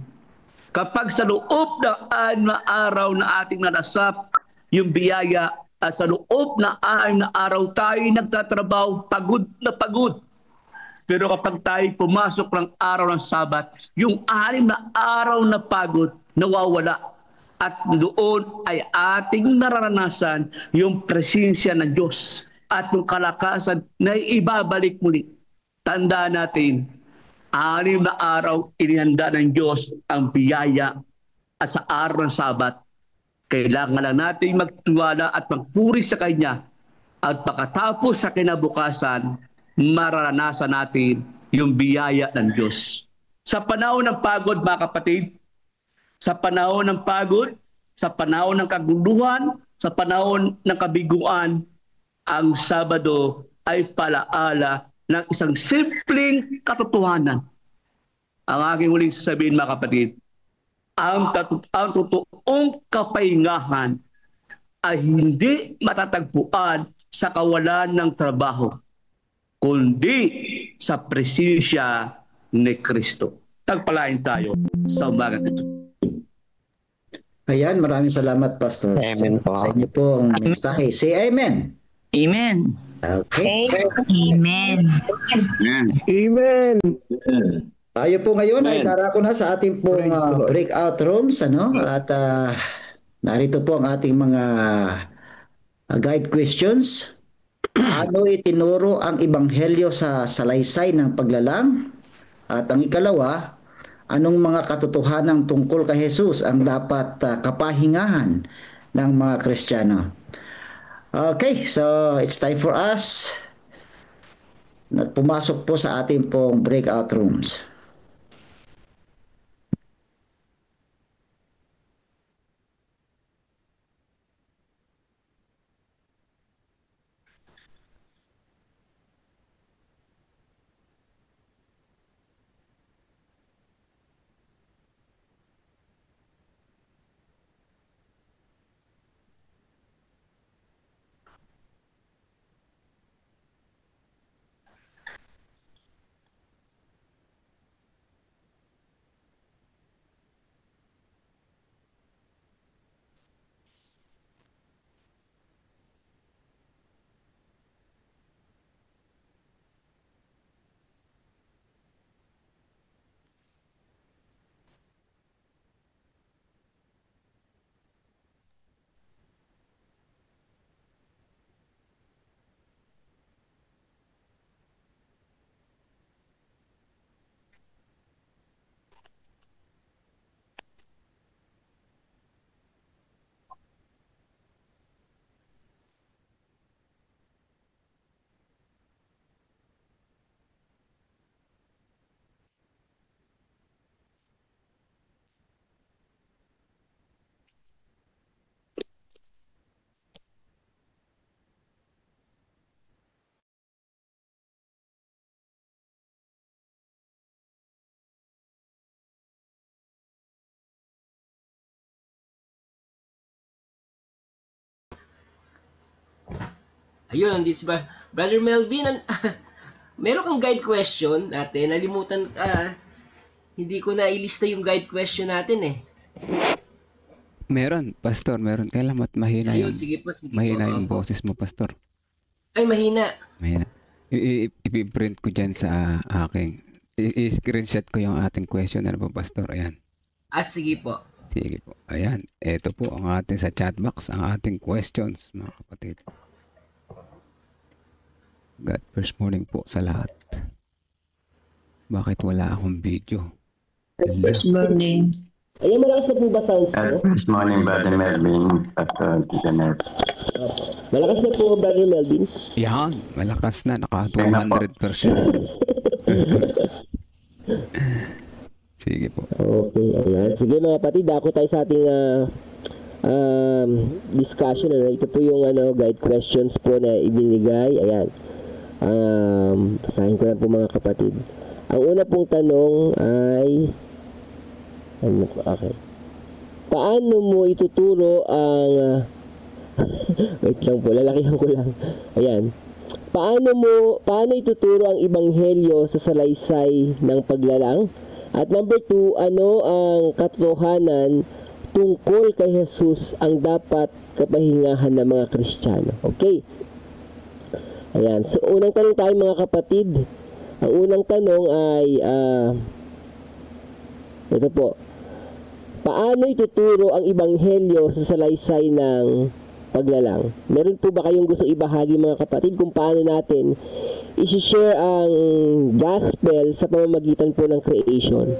Kapag sa loob ng 6 na araw na ating narasap yung biyaya at sa loob ng 6 na araw tayo nagtatrabaho, pagod na pagod. Pero kapag tayo pumasok ng araw ng Sabat, yung 6 na araw na pagod nawawala. At doon ay ating nararanasan yung presensya ng Diyos at yung kalakasan na ibabalik muli. Tandaan natin, 6 na araw inihanda ng Diyos ang biyaya at sa araw ng Sabat, kailangan lang natin magtiwala at magpuri sa Kanya at pagkatapos sa kinabukasan, mararanasan natin yung biyaya ng Diyos. Sa panahon ng pagod, mga kapatid, sa panahon ng pagod, sa panahon ng kaguluhan, sa panahon ng kabiguan, ang Sabado ay palaala ng isang simpleng katotohanan. Ang aking huling sasabihin mga kapatid, ang totoong kapahingahan ay hindi matatagpuan sa kawalan ng trabaho, kundi sa presensya ni Kristo. Tagpalain tayo sa umagang ito. Ayan, maraming salamat, Pastor. Amen po. Sa inyo pong mensahe. Say amen. Amen. Okay. Amen. Amen. Tayo po ngayon ay darako na sa ating pong breakout rooms, ano? At narito po ang ating mga guide questions. Ano itinuro ang ebanghelyo sa salaysay ng paglalang? At ang ikalawa, anong mga katotohanan tungkol kay Jesus ang dapat kapahingahan ng mga Kristiyano? Okay, so it's time for us na pumasok po sa ating pong breakout rooms. Ayun, this ba? Brother Melvin, meron kang guide question natin. Nalimutan, hindi ko na ilista yung guide question natin eh. Meron, Pastor, meron. Kailangan mahina Ayun, yung, sige po. mahina yung boses mo, Pastor. Ay, mahina. Mahina. Ipiprint ko dyan sa aking. I-screenshot ko yung ating question. Ano po, Pastor? Ayan. Sige po. Sige po. Ayan. Ito po ang ating sa chat box, ang ating questions, mga kapatid. God, first morning po sa lahat. Bakit wala akong video? First morning. Ayan, malakas na po ba sounds ko? Good morning, Brother Melvin. Pastor Janet. Malakas na po, Brother Melvin? Yan, malakas na. Naka 200%. Sige po. Okay, ayan. Sige mga kapatid, dako tayo sa ating discussion. Ito po yung guide questions po na ibinigay. Ayan. Basahin ko lang po mga kapatid. Ang una pong tanong ay okay. Paano mo ituturo ang wait lang po, lalakihan ko lang. Ayan. Paano ituturo ang ebanghelyo sa salaysay ng paglalang? At number 2, ano ang katotohanan tungkol kay Jesus ang dapat kapahingahan ng mga Kristiyano? Okay. Ayan. So, unang tanong tayo mga kapatid. Ang unang tanong ay ito po. Paano ituturo ang ebanghelyo sa salaysay ng paglalang? Meron po ba kayong gusto ibahagi mga kapatid kung paano natin i-share ang gospel sa pamamagitan po ng creation?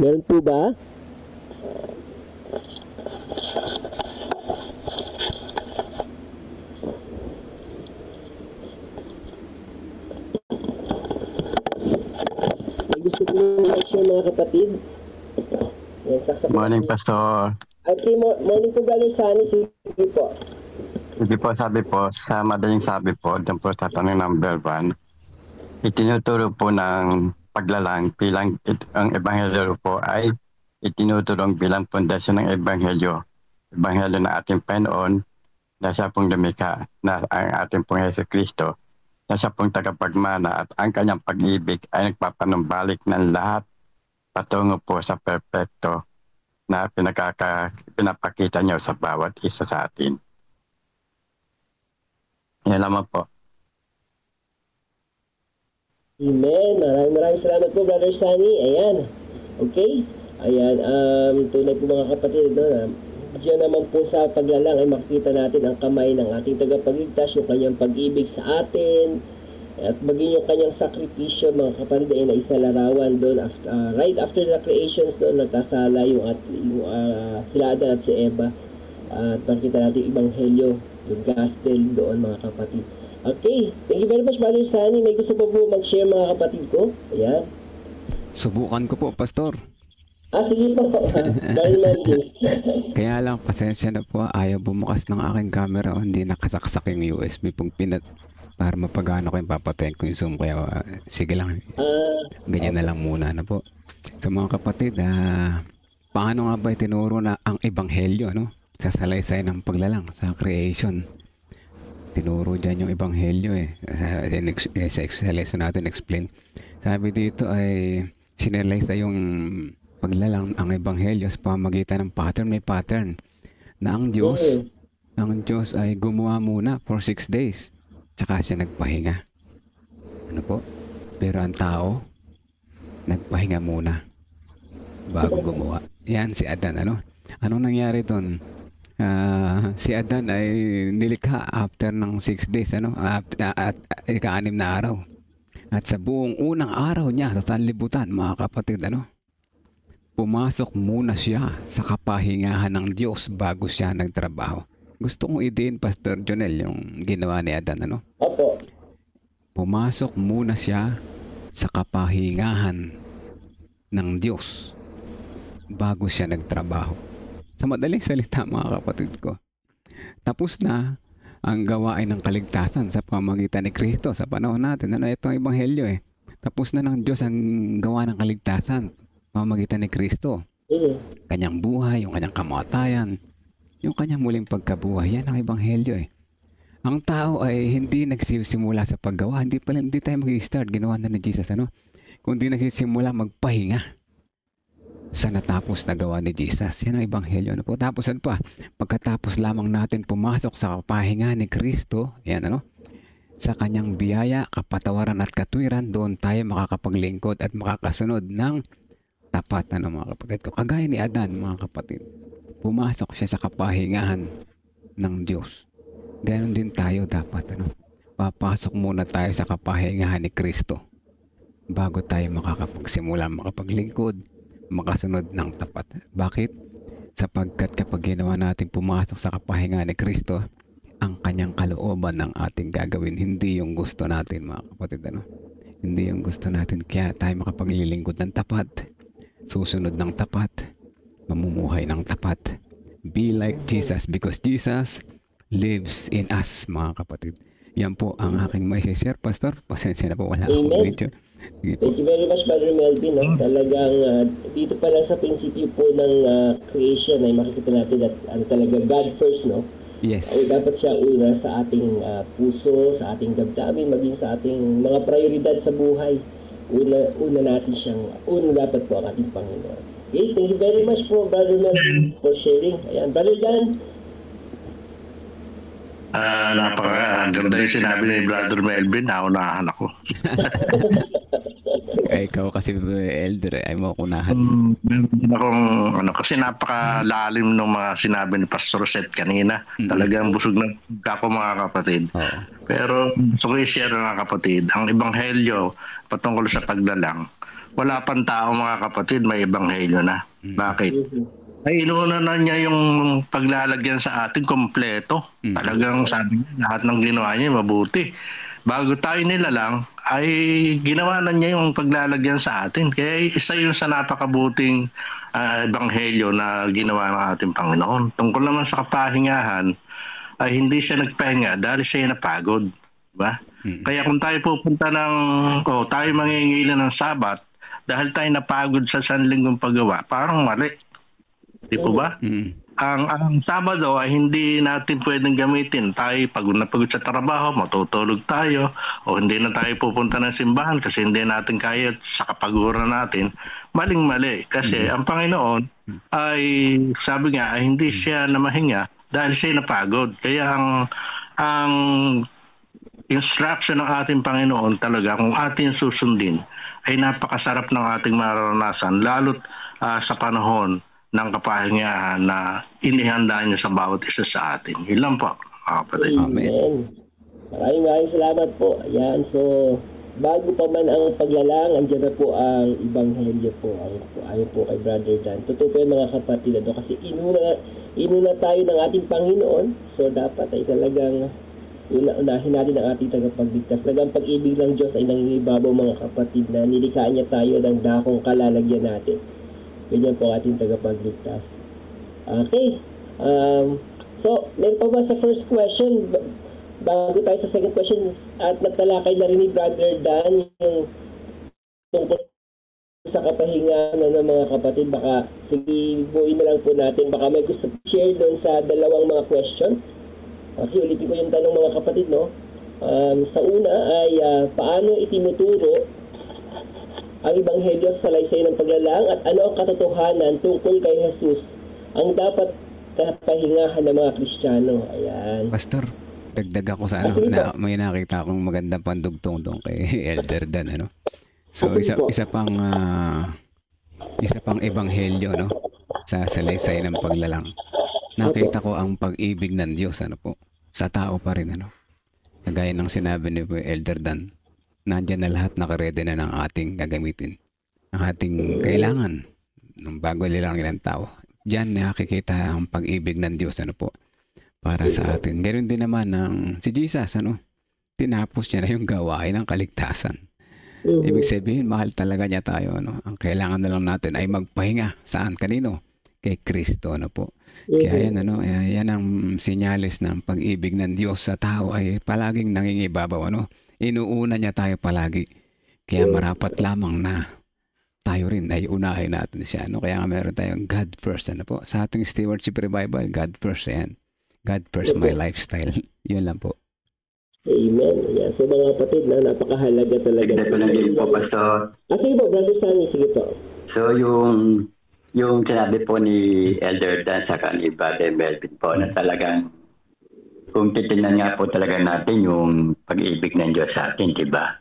Meron po ba? May gusto po i-share mga kapatid? Morning, Pastor. Okay, morning po, Brother Sunny. Sige po. Hindi po, sabi po, sa madaling sabi po, doon po sa tanong number 1, itinuturo po ng paglalang bilang ang ebanghelyo po ay itinuturong bilang pundasyon ng ebanghelyo ng ating Panginoon na siya pong lumikha, na ang ating pong Yesu Kristo, na siya pong tagapagmana at ang kanyang pag-ibig ay nagpapanumbalik ng lahat patungo po sa perpekto na pinapakita niyo sa bawat isa sa atin. Yan lamang po. Amen. Maraming salamat po, Brother Sunny. Ayan. Okay. Ayan. Tunay po mga kapatid, diyan naman po sa paglalang ay makikita natin ang kamay ng ating tagapagligtas, yung kanyang pag-ibig sa atin, at maging yung kanyang sakripisyo mga kapatid ay naisalarawan doon right after the creations doon nagkasala yung sila Adan at si Eva, at makikita natin ebanghelyo, yung gospel doon mga kapatid. Okay, thank you very much Brother Sunny. May gusto po mag-share mga kapatid ko? Ayan. Subukan ko po, Pastor. Sige po. Kaya lang, pasensya na po. Ayaw bumukas ng aking camera o hindi nakasaksak yung USB pong para mapagano ko yung papatayin ko yung Zoom. Kaya sige lang. Ganyan na lang muna na po. Sa mga kapatid, paano nga ba itinuro na ang ebanghelyo, no? Sa salaysay ng paglalang, sa creation. Tinuro dyan yung ebanghelyo sa lesson natin explain. Sabi dito ay sinalaysay yung paglalang ang ebanghelyo sa pamamagitan ng pattern. May pattern na ang Diyos ay gumawa muna for 6 days. Tsaka siya nagpahinga. Ano po? Pero ang tao, nagpahinga muna bago gumawa. Yan si Adan, ano? Anong nangyari doon? Si Adan ay nilikha after ng 6 days, ano? At ika-6 na araw. At sa buong unang araw niya sa sanlibutan, mga kapatid, ano? Pumasok muna siya sa kapahingahan ng Diyos bago siya nagtrabaho. Gusto kong idein, Pastor Jonel, yung ginawa ni Adan, ano? Opo. Pumasok muna siya sa kapahingahan ng Diyos bago siya nagtrabaho. Sa madaling salita, mga kapatid ko, tapos na ang gawain ng kaligtasan sa pamamagitan ni Kristo sa panahon natin. Ano, ito ang ebanghelyo eh. Tapos na ng Diyos ang gawa ng kaligtasan pamamagitan ni Kristo. Kanyang buhay, yung kanyang kamatayan, yung kanyang muling pagkabuhay, yan ang ebanghelyo eh. Ang tao ay hindi nagsisimula sa paggawa. Hindi tayo mag-start. Ginawa na ni Jesus, ano? Kundi nagsisimula magpahinga sa natapos na gawa ni Jesus. Yan ang ebanghelyo. Ano po? Tapos ano pa? Pagkatapos lamang natin pumasok sa kapahinga ni Kristo, yan ano? Sa kanyang biyaya, kapatawaran at katwiran, doon tayo makakapaglingkod at makakasunod ng tapat, ano mga kapatid ko. Kagaya ni Adan, mga kapatid. Pumasok siya sa kapahingahan ng Diyos. Ganon din tayo dapat, ano? Papasok muna tayo sa kapahingahan ni Kristo bago tayo makakapagsimula makapaglingkod, makasunod ng tapat. Bakit? Sapagkat kapag ginawa natin pumasok sa kapahingahan ni Kristo, ang kanyang kalooban ng ating gagawin, hindi yung gusto natin, mga kapatid, ano? Hindi yung gusto natin, kaya tayo makapaglilingkod ng tapat, susunod ng tapat, mamumuhay ng tapat. Be like Jesus because Jesus lives in us, mga kapatid. Yan po ang aking may share, Pastor. Pasensya na po, wala akong video. Thank you very much, Brother Melvin. No? Talagang dito pa lang sa prinsipyo po ng creation ay makikita natin at talaga God first, no? Yes. Ay dapat siya una sa ating puso, sa ating damdamin, maging sa ating mga prioridad sa buhay. Una natin siyang, dapat po ang ating Panginoon. Okay, thank you very much po, Brother Melvin, for sharing. Ayan, Brother Dan. Ganda yung sinabi ni Brother Melvin, naunahan ako. Ikaw kasi elder, ay mo kunahan. Kasi napakalalim ng mga sinabi ni Pastor Seth kanina. Talagang busog na busog ako, mga kapatid. Pero gusto ko i-share, mga kapatid, ang ebanghelyo patungkol sa paglalang. Wala pang tao, mga kapatid, may ebanghelyo na. Bakit? Ay inuuna na niya yung paglalagyan sa atin kompleto. Talagang sabi niya, lahat ng ginawa niya mabuti. Bago tayo nilalang, ay ginawa na niya yung paglalagyan sa atin. Kaya isa yun sa napakabuting ebanghelyo na ginawa ng ating Panginoon. Tungkol naman sa kapahingahan, ay hindi siya nagpahinga dahil siya napagod. Diba? Kaya kung tayo pupunta tayo mangingila ng Sabat, dahil tayo napagod sa sanlinggong paggawa, parang mali. Di po ba? Ang Sabado ay hindi natin pwedeng gamitin. Tayo pagod na pagod sa trabaho, matutulog tayo, o hindi na tayo pupunta ng simbahan kasi hindi natin kaya sa kapaguran natin. Maling-mali. Kasi ang Panginoon ay, sabi nga, ay hindi siya namahinga dahil siya napagod. Kaya ang instruction ng ating Panginoon talaga, kung ating susundin, ay napakasarap ng ating mararanasan, lalo't sa panahon ng kapahingahan na inihanda niya sa bawat isa sa atin. Yun lang po, kapatid. Amen. Maraming salamat po. Ayan, so bago pa man ang paglalang, andyan na po ang ebanghelyo po. Ayon po kay Brother Dan. Totoo po yung mga kapatid, kasi inuna tayo ng ating Panginoon, so dapat ay talagang unahin natin ang ating tagapagligtas. Talagang pag-ibig ng Diyos ay nangingibabaw, mga kapatid, na nilikhaan niya tayo ng dakong kalalagyan natin. Ganyan po ating tagapagligtas. Okay. So, meron pa ba sa first question? Bago tayo sa second question, at nagtalakay na rin ni Brother Dan yung tungkol sa kapahinga ng mga kapatid. Baka sige, buuin na lang po natin. Baka may gusto share doon sa dalawang mga question. Okay, ulitin ko yung tanong, mga kapatid, no? Sa una ay paano itinuturo ang ebanghelyo sa salaysay ng paglalang at ano ang katotohanan tungkol kay Jesus ang dapat kapahingahan ng mga Kristiyano. Ayan. Pastor, dagdag ako sa may nakita akong magandang pandugtong doon kay Elder Dan, ano? So isa pang ebanghelyo, no, sa salaysay ng paglalang. Nakita ko ang pag-ibig ng Diyos, ano po, sa tao pa rin, ano. Kagaya ng sinabi ni Elder Dan, nandiyan na lahat, nakaredy na ng ating gagamitin, ang ating kailangan ng bago nilangin ng tao. Diyan nakikita ang pag-ibig ng Diyos, ano po, para sa atin. Ganoon din naman si Jesus, ano, tinapos niya na yung gawain ng kaligtasan. Ibig sabihin, mahal talaga niya tayo, ano. Ang kailangan na lang natin ay magpahinga. Saan? Kanino? Kay Kristo, ano po. Kaya yan, ano, yan ang sinyalis ng pag-ibig ng Diyos sa tao, ay palaging nangingibabaw, ano. Inuuna niya tayo palagi. Kaya marapat lamang na tayo rin ay unahin natin siya, ano. Kaya nga meron tayong God first, ano po. Sa ating stewardship revival, God first, yan. God first my lifestyle. Yun lang po. Amen. Yeah. So mga kapatid, napakahalaga talaga. Dagdag ko lang din po, Pastor. Sige po, Brother Sammy, sige po. So yung sinabi po ni Elder Dan sa ni Brother Melvin po na talagang kung titignan nga po talaga natin yung pag-ibig ng Diyos sa atin, di ba?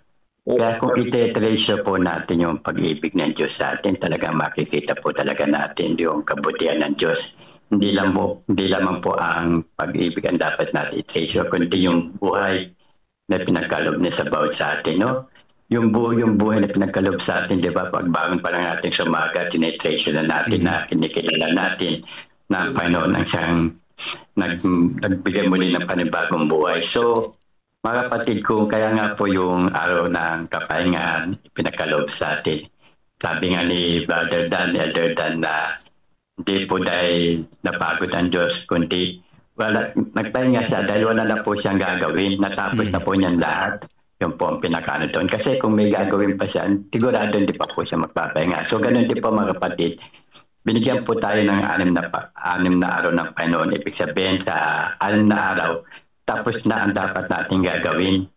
Kaya kung ite-treasure po natin yung pag-ibig ng Diyos sa atin, talagang makikita po talaga natin yung kabutihan ng Diyos. Hindi lamang po ang pag-ibig ang dapat natin i-treasure, kundi yung buhay na pinagkalob niya sa bawat sa atin, no? Yung buhay na pinagkalob sa atin, di ba? Pagbangon pa lang natin sa umaga, tinitreasure na natin, na kinikilala natin na Panginoon ang siyang nagbigay muli ng panibagong buhay. So, mga kapatid ko, kaya nga po yung araw ng kapahingaan pinagkalob sa atin. Sabi nga ni Brother Dan, Elder Dan, na hindi po dahil napagod ang Diyos, kundi nagpahinga siya dahil wala na po siyang gagawin. Natapos na po niyan lahat. Yung po ang pinakano doon. Kasi kung may gagawin pa siya, sigurado hindi pa po siya magpapahinga. So ganun din po mga kapatid. Binigyan po tayo ng 6 na araw ng Panginoon. Ibig sabihin sa 6 na araw, tapos na ang dapat natin gagawin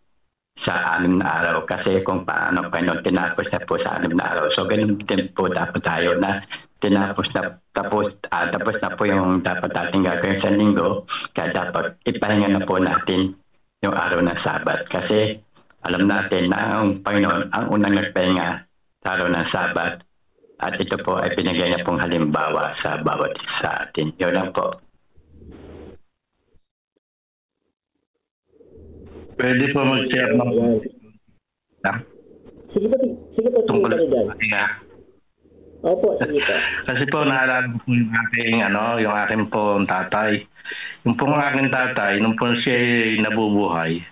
sa 6 na araw. Kasi kung paano Panginoon, tinapos na po sa 6 na araw. So ganun din po dapat tayo na tapos na po yung dapat natin gagawin sa linggo. Kaya dapat ipahinga na po natin yung araw ng Sabat. Kasi alam natin na ang Panginoon ang unang nagpahinga sa araw ng Sabat. At ito po ay pinigay niya pong halimbawa sa bawat isa sa atin. Yun lang po. Pwede po mag-share ng Sige po, sige po. Opo, sige po. Kasi po naalala ko yung aking pong tatay. Yung pong aking tatay, nung po siya nabubuhay,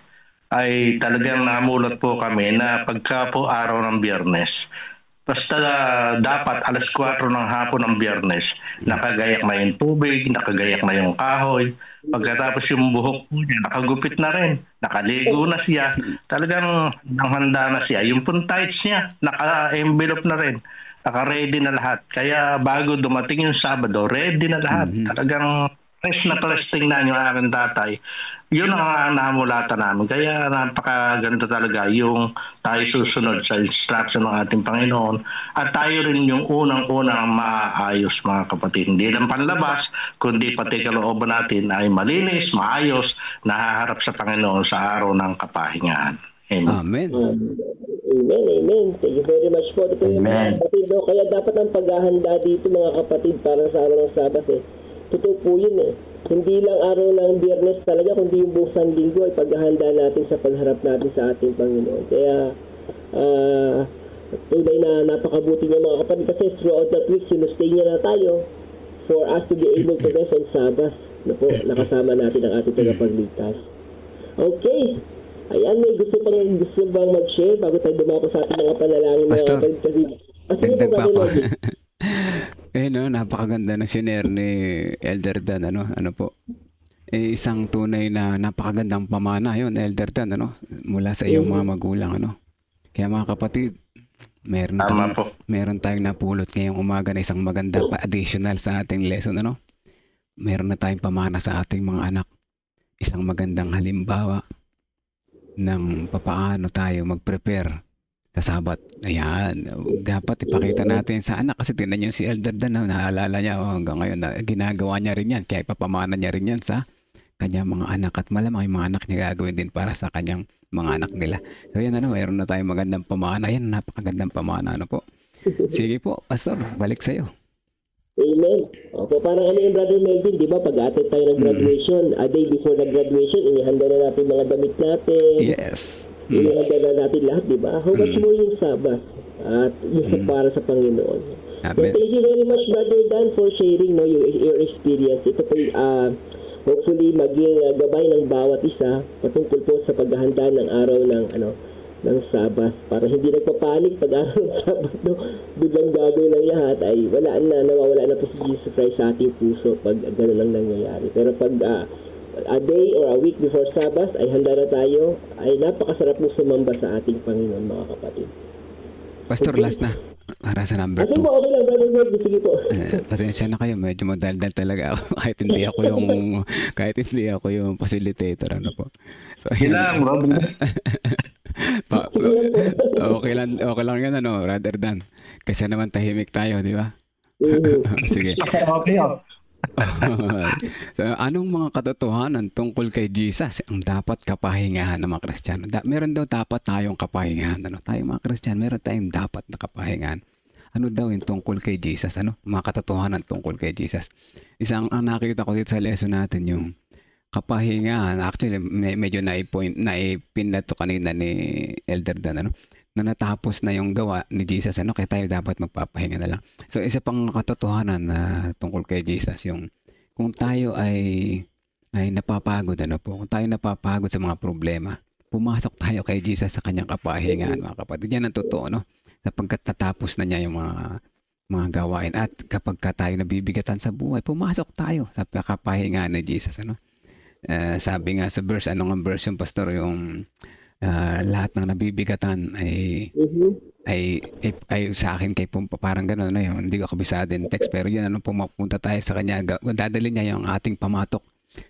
ay talagang namulat po kami na pagka po araw ng Biyernes, basta dapat 4:00 ng hapon ng Biyernes, nakagayak na yung tubig, nakagayak na yung kahoy. Pagkatapos yung buhok po niya, nakagupit na rin, nakaligo na siya. Talagang nanghanda na siya. Yung pong tights niya, naka-envelope na rin. Naka-ready na lahat. Kaya bago dumating yung Sabado, ready na lahat. Talagang fresh na tingnan yung aking tatay. Yun ang namulatan namin. Kaya napakaganda talaga yung tayo susunod sa instruction ng ating Panginoon. At tayo rin yung unang-unang maayos, mga kapatid. Hindi lang panlabas, kundi pati kalooban natin ay malinis, maayos, nahaharap sa Panginoon sa araw ng kapahingaan. Amen. Amen. Thank you very much po. Ito yung mga kapatid. No? Kaya dapat ang paghahanda dito, mga kapatid, para sa araw ng Sabat. Totoo po yun . Hindi lang araw ng Biyernes talaga, kundi yung buong Sanlinggo ay paghahanda natin sa pagharap natin sa ating Panginoon. Kaya, tunay na napakabuti niya, mga kapatid, kasi throughout that week, sinustay niya na tayo for us to be able to rest on Sabbath. Nakasama natin ang ating tagapagligtas. Okay. Ayan, may gusto bang mag-share bago tayo dumako sa ating mga panalangin, mga kapatid? Kasi dagdag pa ako. Napakaganda ng share ni Elder Dan, ano po. Isang tunay na napakagandang pamana yun, Elder Dan, mula sa iyong mga magulang, Kaya mga kapatid, meron tayong napulot ngayong umaga na isang maganda pa additional sa ating lesson, Meron na tayong pamana sa ating mga anak. Isang magandang halimbawa ng papaano tayo mag-prepare sa Sabat. Ayan, dapat ipakita natin sa anak kasi tingnan niyo si Elder Dan, naalala niya hanggang ngayon na ginagawa niya rin yan, kaya ipapamana niya rin yan sa kanyang mga anak at malamang yung mga anak niya gagawin din para sa kanyang mga anak nila. So yan, mayroon na tayong magandang pamana. Yan, napakagandang pamana, po. Sige po, Pastor, balik sa'yo. Amen. Opo, parang yung Brother Melvin, di ba, pag-attend tayo ng graduation, a day before the graduation, inihanda na natin mga damit natin. Yes. Inihanda na natin lahat, di ba? How much more yung Sabbath at yung para sa Panginoon. Amen. Thank you very much, Brother Dan, for sharing your experience. Ito po hopefully maging gabay ng bawat isa patungkol po sa paghahanda ng araw ng Sabbath, para hindi nagpapanik pag araw ng Sabbath, biglang gagawin ng lahat, ay nawawala na po si Jesus Christ sa ating puso pag gano'n lang nangyayari. Pero pag a day or a week before Sabbath ay handa na tayo, ay napakasarap po sumamba sa ating Panginoon, mga kapatid. Pastor, last na. Para sa number 2. Sige po, okay lang, Brother Mel. Sige po. Pasensya na kayo, medyo madaldal talaga ako kahit hindi ako yung facilitator, ano po. So, Ilang, bro. Okay lang yan, ano, rather than kasi naman tahimik tayo, di ba? Sige. Okay. So, anong mga katotohanan tungkol kay Jesus ang dapat kapahingahan ng mga Kristiyano? Meron daw dapat tayong kapahingahan. Ano? Tayong mga Kristiyano, meron tayong dapat na kapahingahan. Ano daw yung tungkol kay Jesus? Ano? Mga katotohanan tungkol kay Jesus. Isang ang nakita ko dito sa lesson natin yung kapahingahan. Actually, medyo naipin na to kanina ni Elder Dan, ano? Na natapos na yung gawa ni Jesus, ano, kaya tayo dapat magpapahinga na lang. So, isa pang katotohanan na tungkol kay Jesus, yung kung tayo ay napapagod, ano po, kung tayo napapagod sa mga problema, pumasok tayo kay Jesus sa kanyang kapahingahan, mga kapatid. Yan ang totoo, no? Sapagkat natapos na niya yung mga gawain. At kapag tayo nabibigatan sa buhay, pumasok tayo sa kapahingahan ni Jesus, ano? Sabi nga sa verse, ano nga verse yung pastor, yung lahat ng nabibigatan ay sa akin kay parang gano'n na yun. Hindi ko kabisado yung text, pero yun, ano, pumapunta tayo sa kanya, dadali niya yung ating pamatok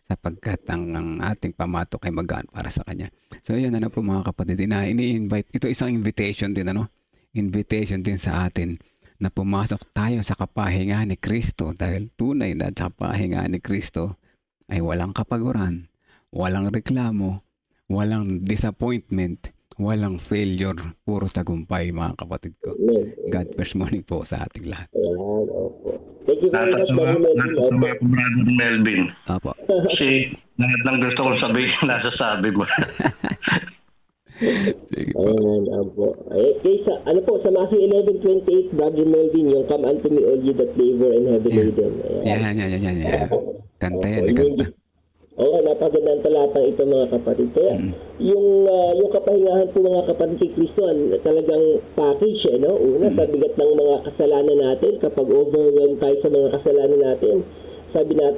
sapagkat ang ating pamatok ay magaan para sa kanya. So yun, ano po mga kapatid, ini-invite, ito isang invitation din, ano, invitation din sa atin na pumasok tayo sa kapahingahan ni Kristo, dahil tunay na sa kapahingahan ni Kristo ay walang kapaguran, walang reklamo, walang disappointment, walang failure, puro tagumpay, mga kapatid ko. God bless morning po sa ating lahat. Thank you very much, Brother Melvin. Apo. Kasi lahat ng gusto kong sabihin, nasasabi mo. Sige po. Okay, ano po, sa Matthew 11:28, Brother Melvin, yung come unto me all ye that labor and heavy laden. Yan. Kanta yan, kanta. Oo, napagandang talatang ito, mga kapatid. Kaya yung kapahingahan po, mga kapatid, kay Kristo, talagang package, no? Una, sa bigat ng mga kasalanan natin, kapag overwhelmed tayo sa mga kasalanan natin, sabi niya,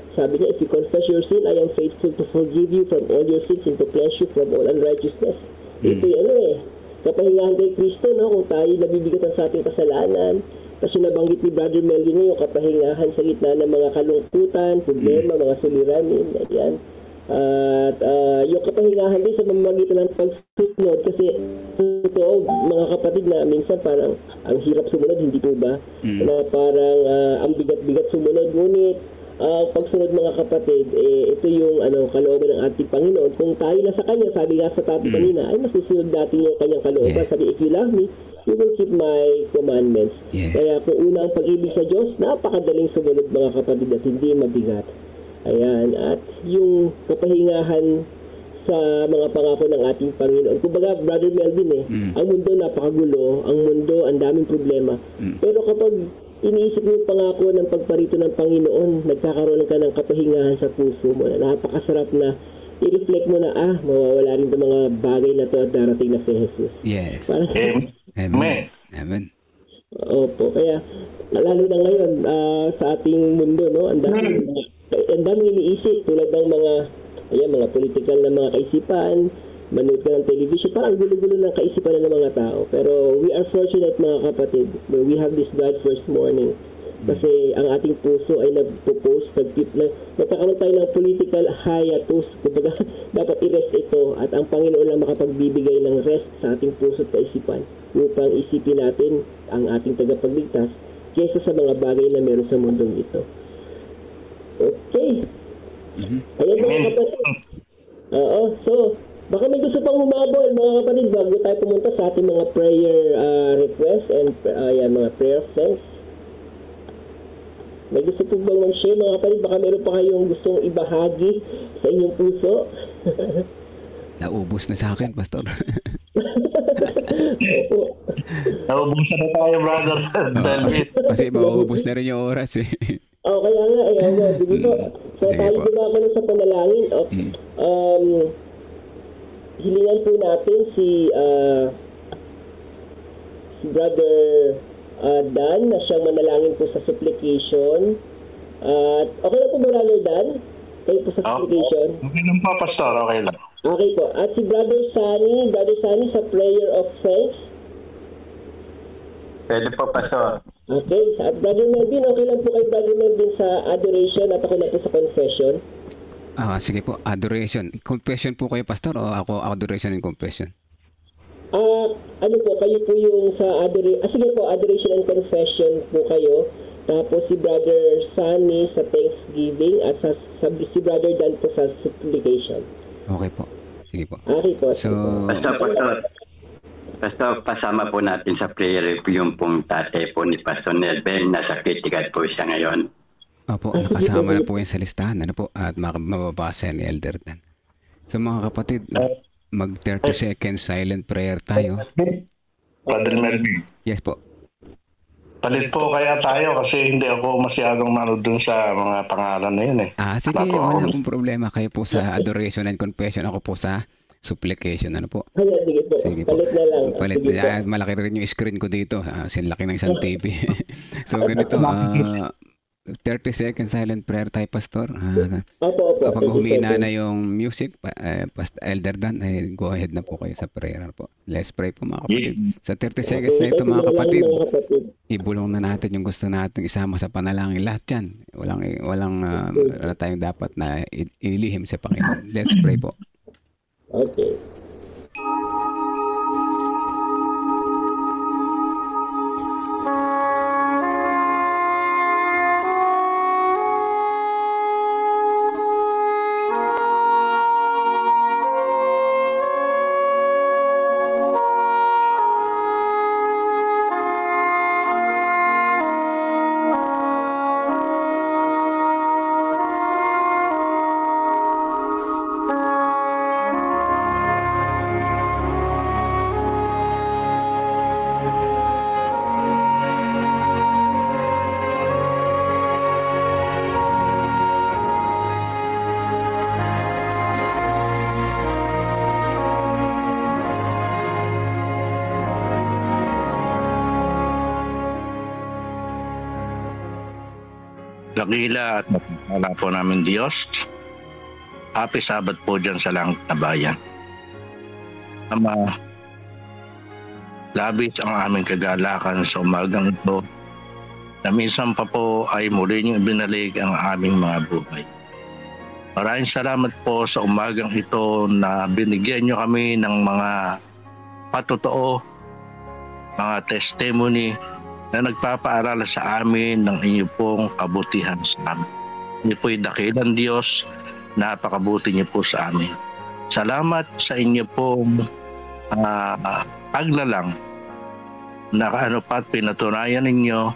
if you confess your sin, I am faithful to forgive you from all your sins and to cleanse you from all unrighteousness. Ito yung kapahingahan kay Kristo, no? Kung tayo nabibigatan sa ating kasalanan, kasi nabanggit ni Brother Melvin yung kapahingahan sa gitna ng mga kalungkutan, problema, mga suliranin, ayan. At yung kapahingahan din sa pamamagitan ng pagsunod, kasi totoo, mga kapatid, na minsan parang ang hirap sumunod, hindi po ba? Na parang ang bigat-bigat sumunod, ngunit pagsunod, mga kapatid, ito yung kalooban ng ating Panginoon. Kung tayo na sa Kanya, sabi nga sa topic kanina, ay masusunod natin yung Kanyang kalooban. Sabi, if you love me, you will keep my commandments. Kaya kung una ang pag-ibig sa Diyos, napakadaling sumunod, mga kapatid, at hindi mabigat. Ayan, at yung kapahingahan sa mga pangako ng ating Panginoon. Kumbaga, Brother Melvin, ang mundo napakagulo, ang mundo ang daming problema. Pero kapag iniisip mo yung pangako ng pagparito ng Panginoon, nagkakaroon ka ng kapahingahan sa puso mo na napakasarap na i-reflect mo na, mawawala rin ng mga bagay na to at darating na si Jesus. Yes. Parang, Amen. Opo, kaya lalo na ngayon sa ating mundo, no, ang daming iniisip tulad ng mga political na mga kaisipan, manood ka ng television, parang gulo-gulo ng kaisipan ng mga tao. Pero we are fortunate, mga kapatid, we have this God first morning. Kasi ang ating puso ay nagpo-post, nagkakaroon tayo ng political hiatus. Kumbaga, dapat i-rest ito at ang Panginoon lang makapagbibigay ng rest sa ating puso at kaisipan upang isipin natin ang ating tagapagligtas kaysa sa mga bagay na meron sa mundong ito. Okay. Ayan, mga kapatid. So, baka may gusto pang humabol, mga kapatid, bago tayo pumunta sa ating mga prayer request and mga prayer of thanks. May gusto po bang mag-share, mga kapatid? Baka meron pa kayong gustong ibahagi sa inyong puso. Naubos na sa akin, Pastor. Naubos na tayo, brother. Kasi maubos na rin yung oras eh. Kaya nga, sige po. So, tayo dumama na sa panalangin. Hilingan po natin si Brother Dan na siyang manalangin po sa supplication. Okay na po ba, Brother Dan? Kayo po sa supplication? Okay lang po, Pastor. Okay lang. Okay po. At si Brother Sunny sa prayer of thanks. Pwede po, Pastor. Okay. At Brother Melvin, okay lang po kay Brother Melvin sa adoration at ako na po sa confession? Sige po, adoration. Confession po kayo, Pastor, o ako adoration and confession? Ano po, kayo po yung sa adoration. Sige po, adoration and confession po kayo. Tapos si Brother Sunny sa Thanksgiving at si Brother Dan po sa supplication. Okay po. Sige po. Okay po. So, Pastor, pasama po natin sa prayer yung pong tatay po ni Pastor Nelben. Nasa critical po siya ngayon. Opo, nakasama na po yan sa listahan. Ano po? At mababasa ni Elder Dan. So mga kapatid, mag 30 seconds silent prayer tayo. Brother Melvin. Yes po. Palit po kaya tayo kasi hindi ako masyadong manood dun sa mga pangalan na yun eh. Sige, wala pong problema. Kayo po sa adoration and confession. Ako po sa supplication. Ano po? Sige po. Palit na lang. Palit. Malaki rin yung screen ko dito. Sinlaki ng isang TV. So ganito, 30 seconds silent prayer tayo, Pastor. Kapag humina na yung music, Elder Dan, go ahead na po kayo sa prayer po. Let's pray po mga kapatid. Sa 30 seconds na ito mga kapatid, ibulong na natin yung gusto natin isama sa panalangin. Lahat yan. Walang tayong dapat na ilihim sa Panginoon. Let's pray po. Okay. Dakila at mapagpala po namin Diyos. Happy Sabbath po dyan sa langit na bayan. Ama, labis ang aming kagalakan sa umagang ito na minsan pa po ay muli niyong ibinalig ang aming mga buhay. Maraming salamat po sa umagang ito na binigyan niyo kami ng mga patotoo, mga testimony na nagpapaalala sa amin ng inyo pong kabutihan sa amin. Inyo po'y dakilang Diyos, napakabuti niyo po sa amin. Salamat sa inyo pong paglalang na pat pinatunayan ninyo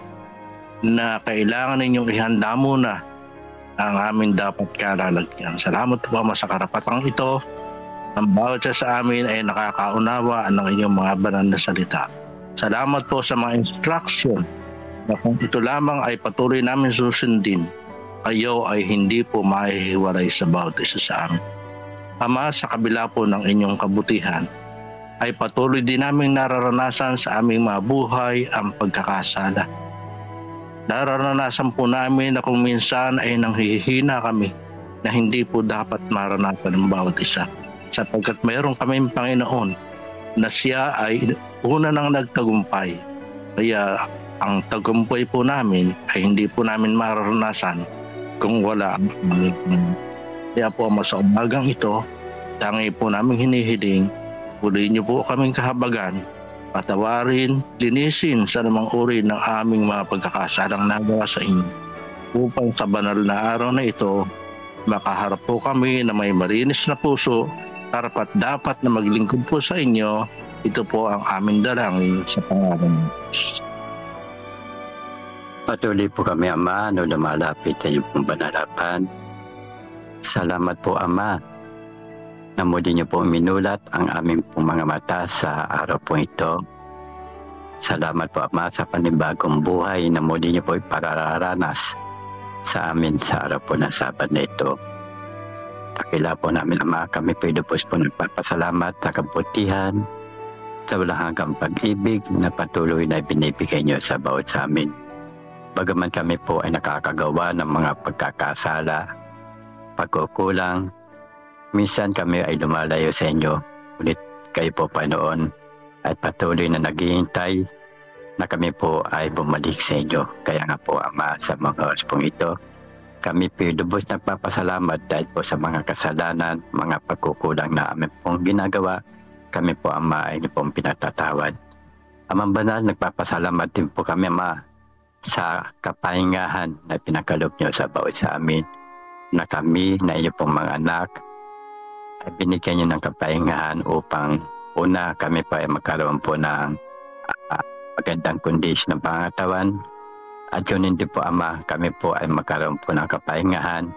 na kailangan ninyong ihanda muna ang aming dapat kalalagyan. Salamat po Ama sa karapatang ito. Ang bawat sa amin ay nakakaunawa ng inyong mga banal na salita. Salamat po sa mga instruction na kung ito lamang ay patuloy namin susundin, kayo ay hindi po mahihiwalay sa bawat isa sa amin. Ama, sa kabila po ng inyong kabutihan, ay patuloy din namin nararanasan sa aming mga buhay ang pagkakasala. Nararanasan po namin na kung minsan ay nanghihina kami na hindi po dapat maranasan ng bawat isa. Sapagkat mayroon kaming Panginoon na siya ay una nang nagtagumpay. Kaya ang tagumpay po namin ay hindi po namin mararanasan kung wala ang Panginoon. Kaya po sa umagang ito, tangi po namin hinihiling, puli niyo po kaming kahabagan, patawarin, linisin sa namang uri ng aming mga pagkakasalang nagawa sa inyo. Upang sa banal na araw na ito, makaharap po kami na may malinis na puso, karapat dapat na maglingkod po sa inyo. Ito po ang aming dalangin sa pangalan ng Diyos. Patuloy po kami, Ama, no lumalapit sa iyong pong banalapan. Salamat po, Ama, na muli niyo po minulat ang aming pong mga mata sa araw po ito. Salamat po, Ama, sa panibagong buhay na muli niyo po ipararanas sa amin sa araw po ng Sabat na ito. Dakila po namin, Ama, kami po nagpapasalamat sa kabutihan, sa walang hanggang pag-ibig na patuloy na binibigay niyo sa bawat sa amin. Bagaman kami po ay nakakagawa ng mga pagkakasala, pagkukulang, minsan kami ay lumalayo sa inyo, ulit kayo po Panginoon at patuloy na naghihintay na kami po ay bumalik sa inyo. Kaya nga po, Ama, sa mga oras pong ito, kami po lubos nagpapasalamat dahil po sa mga kasalanan, mga pagkukulang na amin pong ginagawa. Kami po, Ama, ay inyo pong pinatatawad. Amang Banal, nagpapasalamat din po kami, Ama, sa kapahingahan na pinakalob nyo sa bawat sa amin, na kami, na inyo pong mga anak, ay binigyan nyo ng kapahingahan upang una, kami po ay magkaroon po ng magandang kondisyon ng pangatawan. At yun hindi po, Ama, kami po ay magkaroon po ng kapahingahan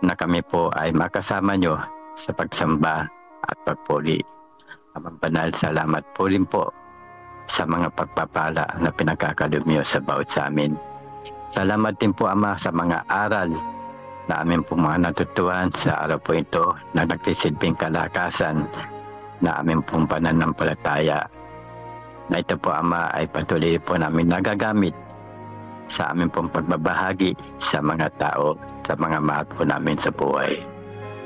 na kami po ay makasama nyo sa pagsamba at pagpuri. Amang Banal, salamat po rin po sa mga pagpapala na pinagkakalob nyo sa bawat sa amin. Salamat din po, Ama, sa mga aral na amin po mga natutuhan sa araw po ito na nagsisilbing kalakasan na amin pong pananampalataya. Na ito po, Ama, ay patuloy po namin nagagamit sa amin pong pagbabahagi sa mga tao, sa mga mahal po namin sa buhay.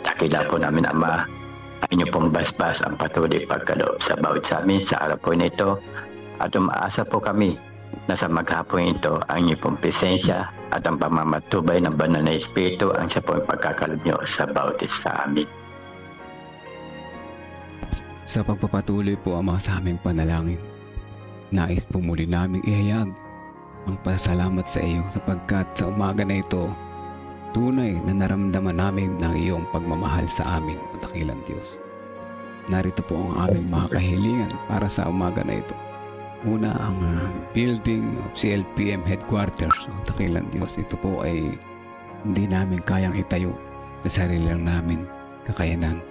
Dakila po namin, Ama, ay inyo pong basbas ang patuloy pagkaloob sa bawat sa amin sa araw po nito. At umaasa po kami na sa maghapon ito ang inyo pong presensya at ang pamamatubay ng banal na Espiritu ang sa pong pagkakalob nyo sa bawat isa amin. Sa pagpapatuloy po, Ama, sa aming panalangin, nais po muli naming ihayag ang pasalamat sa iyo sapagkat sa umaga na ito, tunay na naramdaman namin ng iyong pagmamahal sa amin, o dakilang Diyos. Narito po ang aming mga kahilingan para sa umaga na ito. Una, ang building of CLPM headquarters, o dakilang Diyos. Ito po ay hindi namin kayang itayo sa sarili lang namin kakayanan.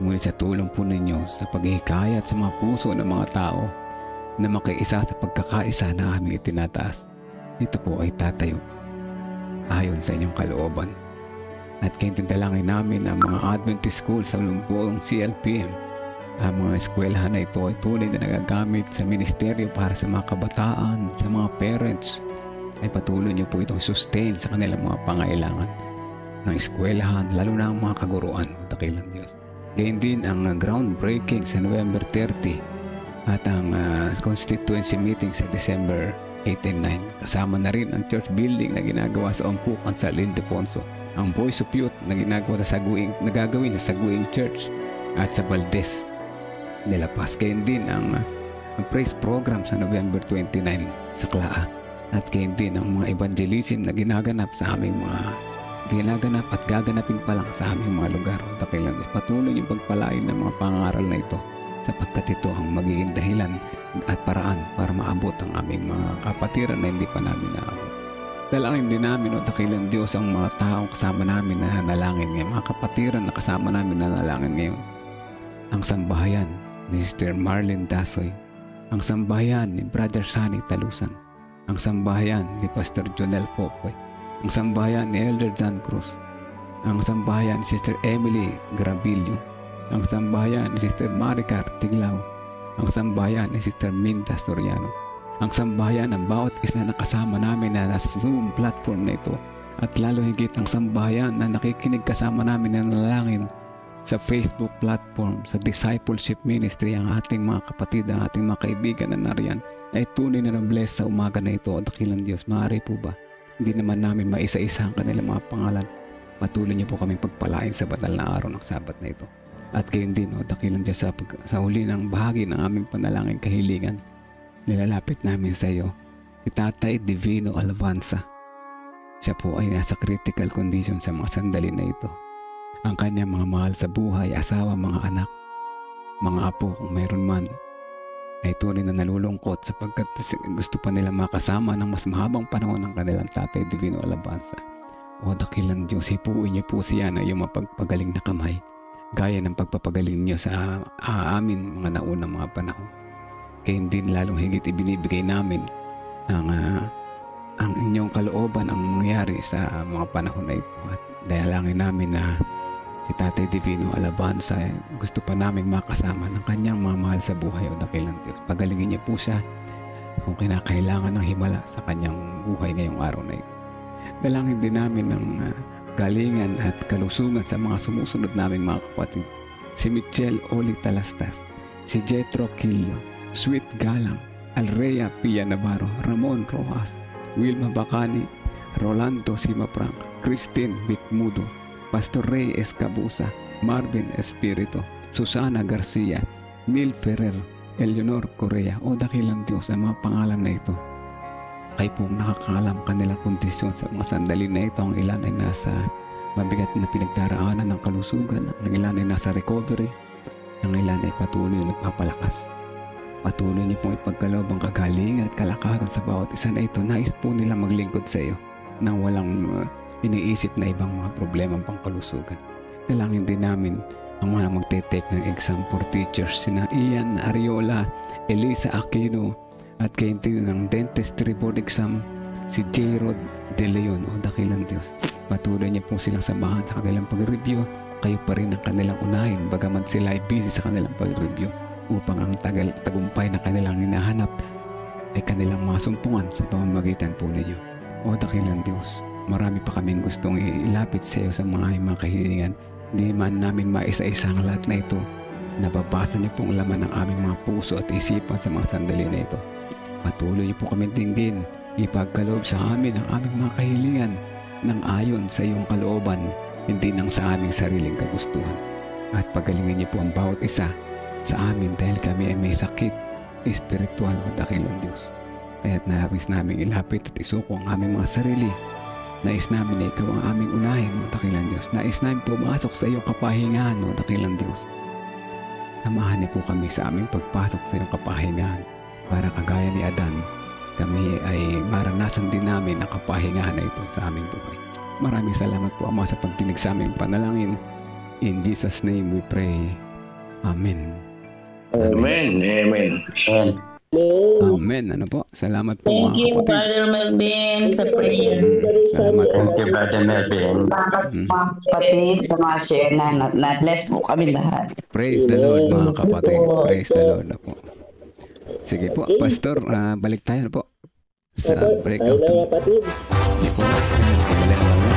Ngunit sa tulong po ninyo sa paghihikayat sa mga puso ng mga tao na makiisa sa pagkakaisa na aming itinataas, ito po ay tatayo ayon sa inyong kalooban. At kaintindalangin namin ang mga Adventist school sa buong CLPM. Ang mga eskwelahan na ito ay tunay na nagagamit sa ministeryo para sa mga kabataan, sa mga parents. Ay patuloy niyo po itong sustain sa kanilang mga pangailangan ng eskwelahan, lalo na ang mga kaguruan, dakilang Diyos. Gayun din ang groundbreaking sa November 30 at ang constituency meeting sa December 8 and 9. Kasama na rin ang church building na ginagawa sa Umpukan sa Lindefonso, ang Voice of Youth na ginagawa sa nagagawin sa Saguing Church at sa Valdez de la Paz. Gayun din ang praise program sa November 29 sa Klaa. At gayun din ang mga evangelism na ginaganap sa aming mga ginaganap at gaganapin pa lang sa aming mga lugar. Dakilang patuloy yung pagpalain ng mga pangaral na ito sapagkat ito ang magiging dahilan at paraan para maabot ang aming mga kapatiran na hindi pa namin naabot. Dalangin din namin, o dakilang Diyos, ang mga taong kasama namin na nanalangin ngayon, mga kapatiran na kasama namin na nanalangin ngayon. Ang sambahayan ni Sister Marlene Dasoy, ang sambahayan ni Brother Sunny Talusan, ang sambahayan ni Pastor Jonel Popoy, ang sambahayan ni Elder Dan Cruz, ang sambahayan ni Sister Emily Grabillo, ang sambahayan ni Sister Maricar Tiglao, ang sambahayan ni Sister Minda Soriano, ang sambahayan ng bawat isa na kasama namin na nasa Zoom platform na ito, at lalo higit ang sambahayan na nakikinig kasama namin na nanalangin sa Facebook platform, sa discipleship ministry. Ang ating mga kapatid, ang ating mga kaibigan na nariyan ay tunay na na-bless sa umaga na ito. Dakilang Diyos, maaari po ba? Hindi naman namin maisa-isa ang kanilang mga pangalan. Patuloy niyo po kami pagpalain sa banal na araw ng Sabat na ito. At gayon din, dakilang Diyos, sa huli ng bahagi ng aming panalangin kahilingan, nilalapit namin sa iyo si Tatay Divino Alvanza. Siya po ay nasa critical condition sa mga sandali na ito. Ang kanyang mga mahal sa buhay, asawa, mga anak, mga apo kung mayroon man, ay tunay na nalulungkot sapagkat gusto pa nila makasama ng mas mahabang panahon ng kanilang Tatay Divino Alvanza. O dakilang Diyos, hipuin niyo po siya na iyong mapagpagaling na kamay, gaya ng pagpapagaling niyo sa amin mga naunang mga panahon. Kaya hindi lalong higit ibinibigay namin ang inyong kalooban ang mangyari sa mga panahon na ito. At dalangin namin na si Tatay Divino Alvanza gusto pa namin makasama ng kanyang mga mahal sa buhay, o dakilang Diyos. Pagalingin niya po siya kung kinakailangan ng himala sa kanyang buhay ngayong araw na ito. Dalangin din namin ng galingan at kalusugan sa mga sumusunod naming mga kapatid. Si Michelle Oli Talastas, si Jetro Quillo, Sweet Galang, Alrea Pia Navarro, Ramon Rojas, Wilma Bacani, Rolando Simaprank, Christine Bicmudo, Pastor Ray Escabusa, Marvin Espirito, Susana Garcia, Neil Ferrer, Eleanor Correa. O dakilang Diyos, ang mga pangalan na ito ay pong nakakaalam kanilang kondisyon sa mga sandali na ito. Ang ilan ay nasa mabigat na pinagdaraanan ng kalusugan, ang ilan ay nasa recovery, ang ilan ay patuloy nagpapalakas. Patuloy niyo pong ipagkaloob ang kagalingan at kalakaran sa bawat isa na ito. Nais po nila maglingkod sa iyo nang walang iniisip na ibang mga problemang pangkalusugan. Kailangan din namin ang mga magte-take ng exam for teachers, sina Ian Ariola, Elisa Aquino, at kaintin ng dentistry board exam, si J. Rod De Leon. O dakilang Diyos, patuloy niyo po silang samahan sa kanilang pag-review. Kayo pa rin ang kanilang unahin, bagamat sila ay busy sa kanilang pag-review, upang ang tagumpay na kanilang hinahanap ay kanilang masumpungan sa pamamagitan po ninyo. O dakilang Diyos, marami pa kaming gustong ilapit sa iyo sa mga kahilingan. Hindi man namin maisa-isa ang lahat na ito. Nababasa niyo pong laman ng aming mga puso at isipan sa mga sandali na ito. Patuloy niyo po kami dinggin, ipagkaloob sa amin ang aming mga kahilingan ng ayon sa iyong kalooban, hindi nang sa aming sariling kagustuhan. At pagalingin niyo po ang bawat isa sa amin dahil kami ay may sakit, espiritual o dakilang Diyos. Kaya't nalabis namin ilapit at isuko ang aming mga sarili. Nais namin na ikaw ang aming unahin, o dakilang Diyos. Nais namin pumasok sa iyong kapahingahan, o dakilang Diyos. Samahan niyo po kami sa aming pagpasok sa iyong kapahingahan. Para kagaya ni Adan, kami ay maranasan din namin ang kapahingahan na ito sa aming buhay. Maraming salamat po, Ama, sa pagdinig sa aming panalangin. In Jesus' name we pray. Amen. Amen. Amen. Amen. Ano po? Salamat po, Thank you, Brother Melvin, sa prayer. Salamat po. Thank you, Brother Melvin. Salamat mga kapatid sa mga share na bless po kami lahat. Praise the Lord, mga kapatid. Praise the Lord na po. Sige po, Pastor, balik tayo na po sa breakout. Hindi po, balik lang na.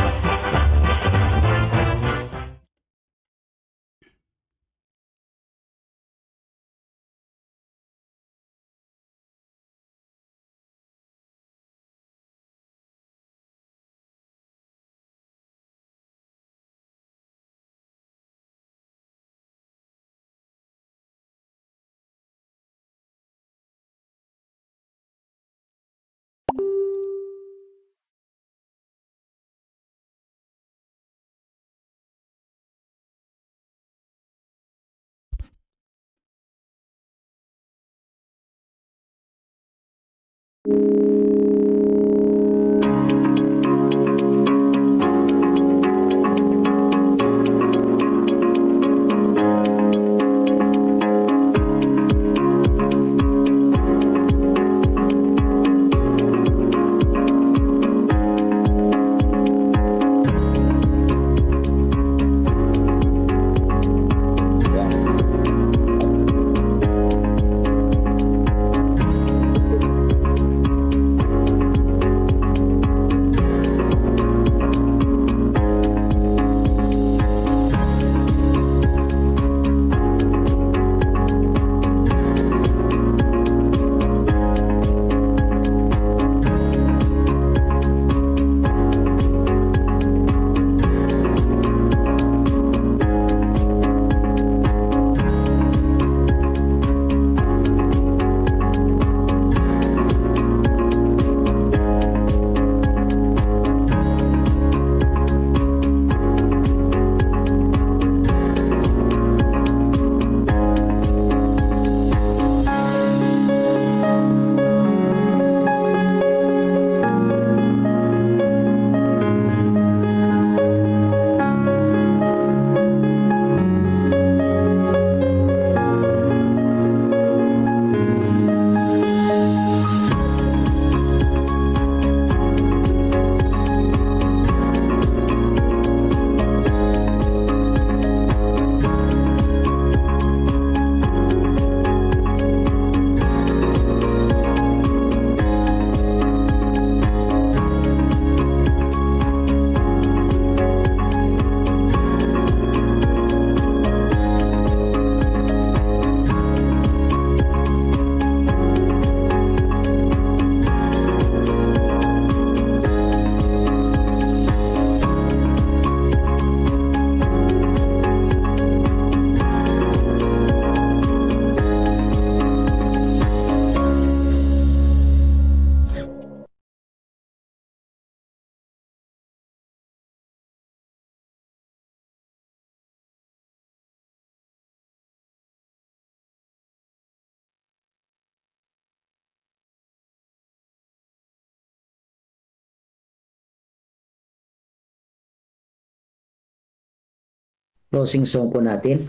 closing song po natin.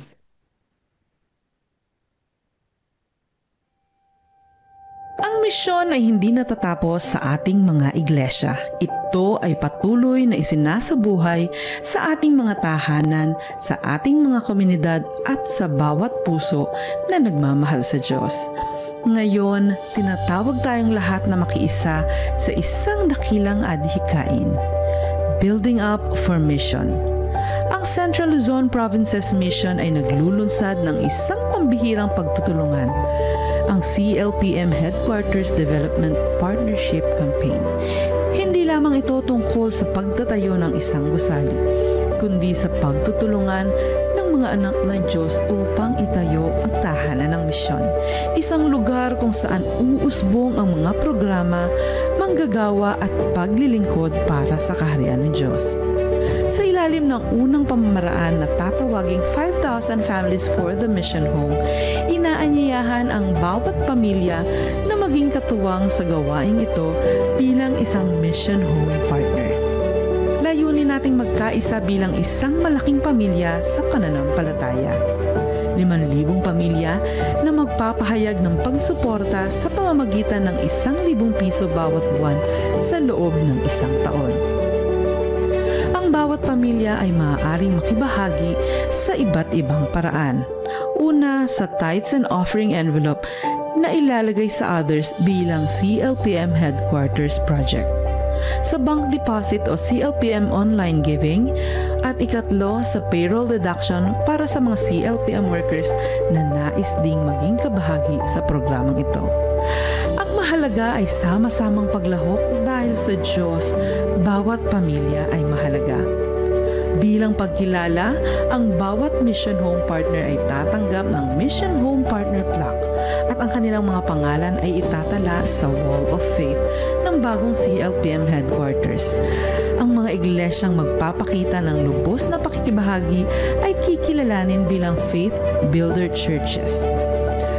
Ang misyon ay hindi natatapos sa ating mga iglesia. Ito ay patuloy na isinasabuhay sa ating mga tahanan, sa ating mga komunidad at sa bawat puso na nagmamahal sa Diyos. Ngayon, tinatawag tayong lahat na makiisa sa isang dakilang adhikain. Building up for mission. Ang Central Luzon Province's mission ay naglulunsad ng isang pambihirang pagtutulungan, ang CLPM Headquarters Development Partnership Campaign. Hindi lamang ito tungkol sa pagtatayo ng isang gusali, kundi sa pagtutulungan ng mga anak ng Diyos upang itayo ang tahanan ng misyon. Isang lugar kung saan uusbong ang mga programa, manggagawa at paglilingkod para sa kaharian ng Diyos. Sa ilalim ng unang pamamaraan na tatawaging 5,000 Families for the Mission Home, inaanyayahan ang bawat pamilya na maging katuwang sa gawaing ito bilang isang Mission Home partner. Layunin nating magkaisa bilang isang malaking pamilya sa pananampalataya. 5,000 pamilya na magpapahayag ng pagsuporta sa pamamagitan ng 1,000 piso bawat buwan sa loob ng isang taon. Ang bawat pamilya ay maaaring makibahagi sa iba't ibang paraan. Una, sa tithes and offering envelope na ilalagay sa others bilang CLPM Headquarters Project. Sa bank deposit o CLPM online giving, at ikatlo sa payroll deduction para sa mga CLPM workers na nais ding maging kabahagi sa programang ito. Ang mahalaga ay sama-samang paglahok dahil sa Diyos, bawat pamilya ay mahalaga. Bilang pagkilala, ang bawat Mission Home Partner ay tatanggap ng Mission Home Partner Plaque at ang kanilang mga pangalan ay itatala sa Wall of Faith ng bagong CLPM Headquarters. Ang mga iglesyang magpapakita ng lubos na pakikibahagi ay kikilalanin bilang Faith Builder Churches.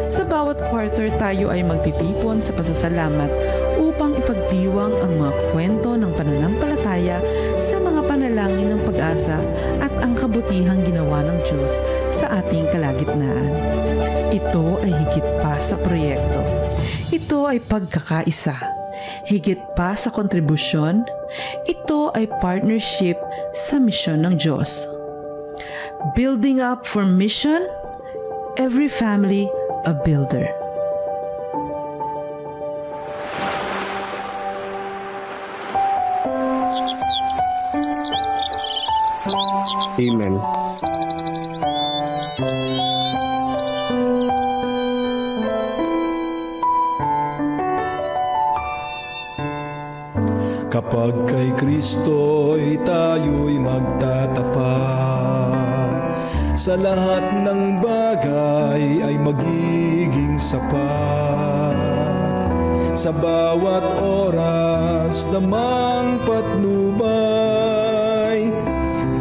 Sa bawat quarter, tayo ay magtitipon sa pasasalamat upang ipagdiwang ang mga kwento ng pananampalataya sa mga panalangin ng pag-asa at ang kabutihang ginawa ng Diyos sa ating kalagitnaan. Ito ay higit pa sa proyekto. Ito ay pagkakaisa. Higit pa sa kontribusyon, ito ay partnership sa misyon ng Diyos. Building up for mission, every family a builder. Amen. Kapag kay Kristo'y tayo'y magtatapat, sa lahat ng bagay ay magiging sapat. Sa bawat oras namang patnubay,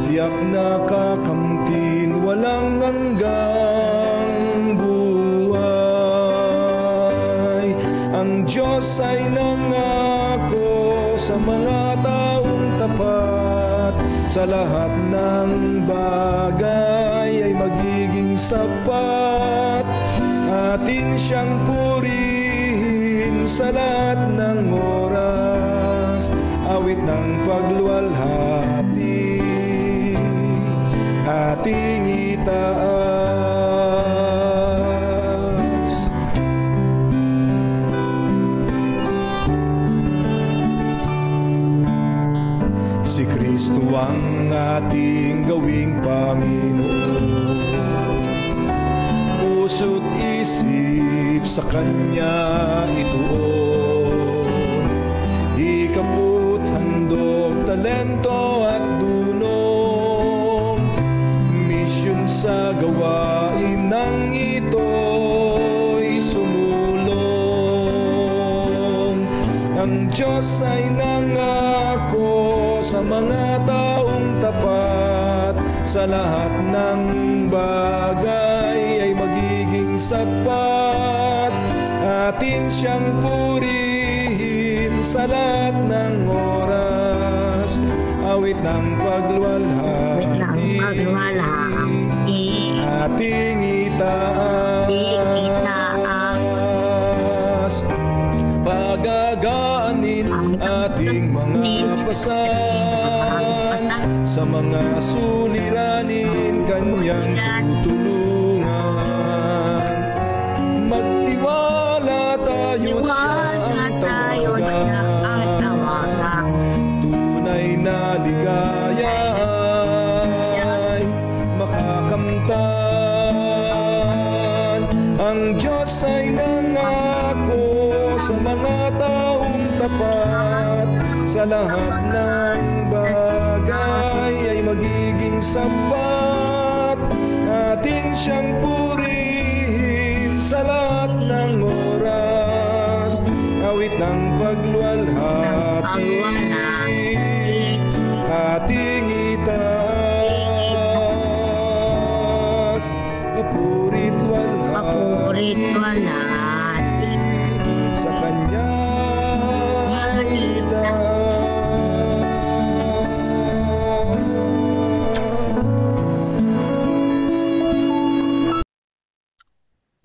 tiyak na kakamtin walang hanggang buhay. Ang Diyos ay nangako sa mga taong tapat, sa lahat ng bagay ay magiging sapat. Atin siyang purihin sa lahat ng oras, awit ng pagluwalhati ating itaas. Si Kristo ang ating gawing Panginoon, puso't isip sa Kanya ituon. Ikaput, handog, talento at dunong, misyon sa gawain ng ito'y sumulong. Ang Diyos ay nangako sa mga taong tapat, sa lahat ng bagay ay magiging sapat. Atin siyang purihin sa lahat ng oras, awit ng pagluwalhati, ating itaas, pagagaanin ating mga pasan, sa mga suliranin kanyang tutulungan. Magtiwala tayo't siya ang tawagan, tunay na ligaya ay makakamtan. Ang Diyos ay nangako sa mga taong tapat, sa lahat ng bagay ay magiging sapat. Atin siyang purihin sa lahat ng oras, awit ng pagluwalhati, ating itaas, mapurit walhati sa kanya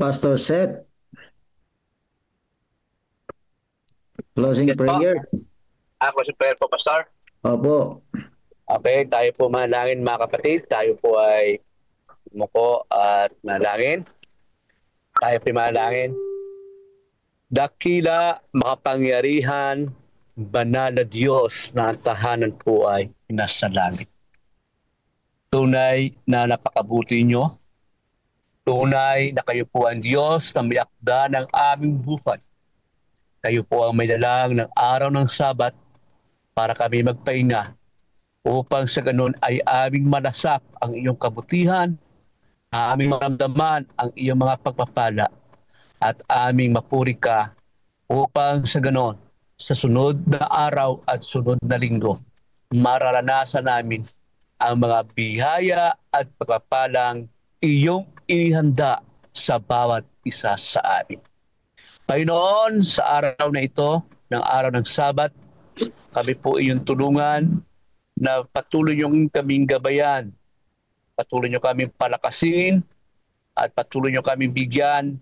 Pastor Seth, closing prayer. Ako si prayer po, Pastor. Opo. Okay, tayo po manalangin mga kapatid. Tayo po ay umuko at manalangin. Tayo po manalangin. Dakila, makapangyarihan, banal na Diyos na ang tahanan po ay nasa langit. Tunay na napakabuti nyo. Tunay na kayo po ang Diyos na may akda ng aming buhay. Kayo po ang may dalang ng araw ng Sabat para kami magpahinga, upang sa ganun ay aming manasap ang iyong kabutihan, aming maramdaman ang iyong mga pagpapala, at aming mapuri ka, upang sa ganun sa sunod na araw at sunod na linggo mararanasan namin ang mga biyaya at pagpapalang iyong inihanda sa bawat isa sa amin. Panginoon, sa araw na ito, ng araw ng Sabat, kami po iyong tulungan na patuloy niyong kaming gabayan, patuloy niyo kaming palakasin, at patuloy niyo kaming bigyan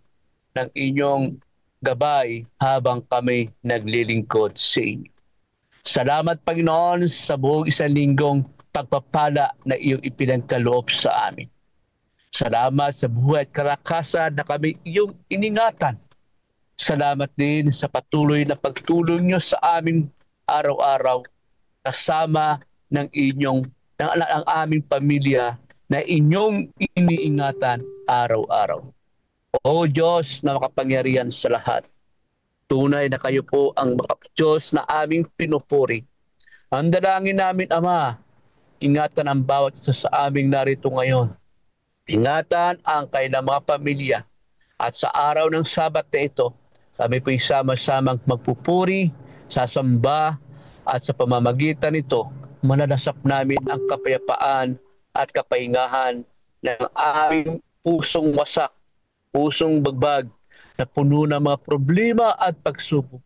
ng inyong gabay habang kami naglilingkod sa inyo. Salamat, Panginoon, sa buong isang linggong pagpapala na iyong ipinagkaloob sa amin. Salamat sa buhay at kalakasan na kami iyong iningatan. Salamat din sa patuloy na pagtulong niyo sa amin araw-araw, kasama ng aming pamilya na inyong iniingatan araw-araw. O Diyos na makapangyarihan sa lahat, tunay na kayo po ang Diyos na aming pinupuri. Ang dalangin namin, Ama, ingatan ang bawat isa sa aming narito ngayon. Ingatan ang kailang mga pamilya. At sa araw ng Sabat na ito, kami po'y sama-samang magpupuri, sasamba, at sa pamamagitan nito, manalasap namin ang kapayapaan at kapahingahan ng aming pusong wasak, pusong bagbag, na puno ng mga problema at pagsubok,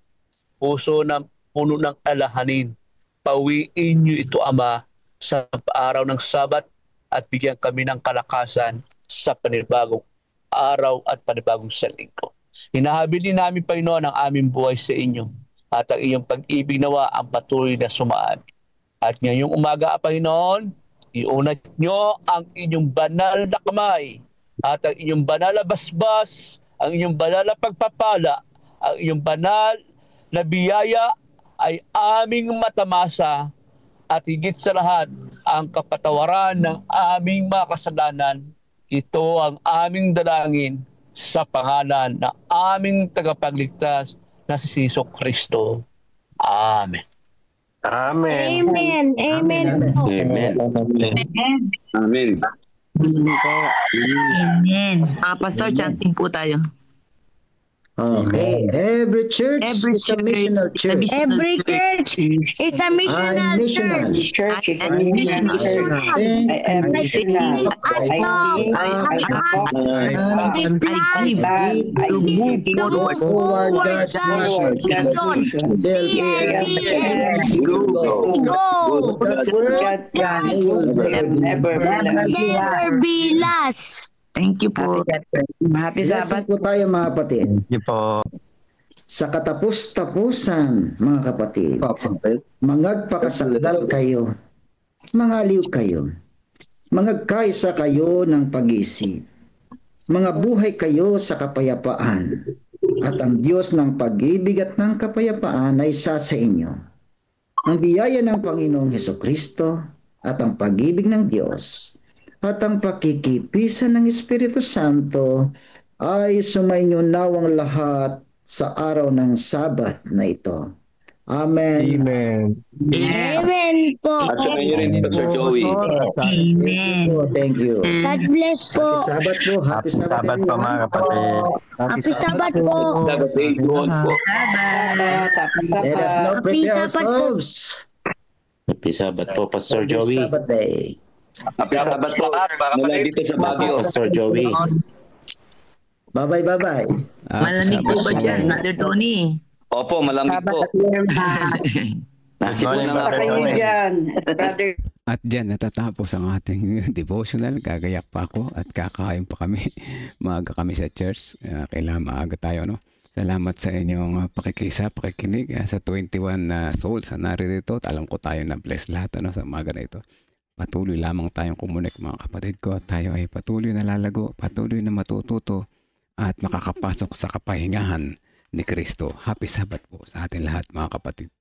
puso na puno ng alahanin. Pawiin niyo ito, Ama, sa araw ng Sabat, at bigyan kami ng kalakasan sa panibagong araw at panibagong salingko. Hinahabili namin, Panginoon, ang aming buhay sa inyo, at ang iyong pag-ibig nawa ang patuloy na sumaan. At ngayong umaga, Panginoon, iunat nyo ang inyong banal na kamay, at ang inyong banal na basbas, ang inyong banal na pagpapala, ang inyong banal na biyaya ay aming matamasa, at higit sa lahat, ang kapatawaran ng aming mga kasalanan. Ito ang aming dalangin sa pangalan ng aming tagapagligtas na si Hesus Kristo. Amen. Amen. Amen. Amen. Amen. Amen. Amen. Pastor, chanting po tayo. Okay. Every church is a missional church. Every church is a missional church. Church is a missional church. I am missional. I give forward God's mission. Go. do that word, you will never be last. Thank you po. Happy Blessing Sabbath. po tayo mga kapatid. Thank you po. Sa katapos-tapusan, mga kapatid, mangagpakasakdal kayo, mangaliw kayo, mangagkaisa kayo ng pag-isip, mga buhay kayo sa kapayapaan, at ang Diyos ng pag-ibig at ng kapayapaan ay isa sa inyo. Ang biyaya ng Panginoong Hesukristo at ang pag-ibig ng Diyos at ang pakikipisan ng Espiritu Santo ay sumainyo nawang lahat sa araw ng Sabat na ito. Amen. Amen. Amen po. At sa inyo rin, Pastor Joey. Amen. Thank you. God bless po. Happy Sabat po. Happy Sabat Sabat po mga kapatid. Happy Sabat po. Sabbath day po. Let us now prepare ourselves. Happy Sabbath po, Pastor Happy Joey. Sabat day. Happy Sabbath po. Mula dito sa Baguio. Pastor Joey. Bye-bye, bye-bye. Malamig po ba dyan, Brother Tony? Opo, malamig po. Kumusta kayo dyan, brother? At dyan natatapos ang ating devotional. Gagayak pa ako at kakain pa kami. Maaga kami sa church. Kailangan maaga tayo, no? Salamat sa inyong pakikinig sa 21 souls na narito. Alam ko tayo na bless lahat sa umaga na ito. Patuloy lamang tayong kumunik mga kapatid ko. Tayo ay patuloy na lalago, patuloy na matututo at makakapasok sa kapahingahan ni Kristo. Happy Sabbath po sa ating lahat mga kapatid.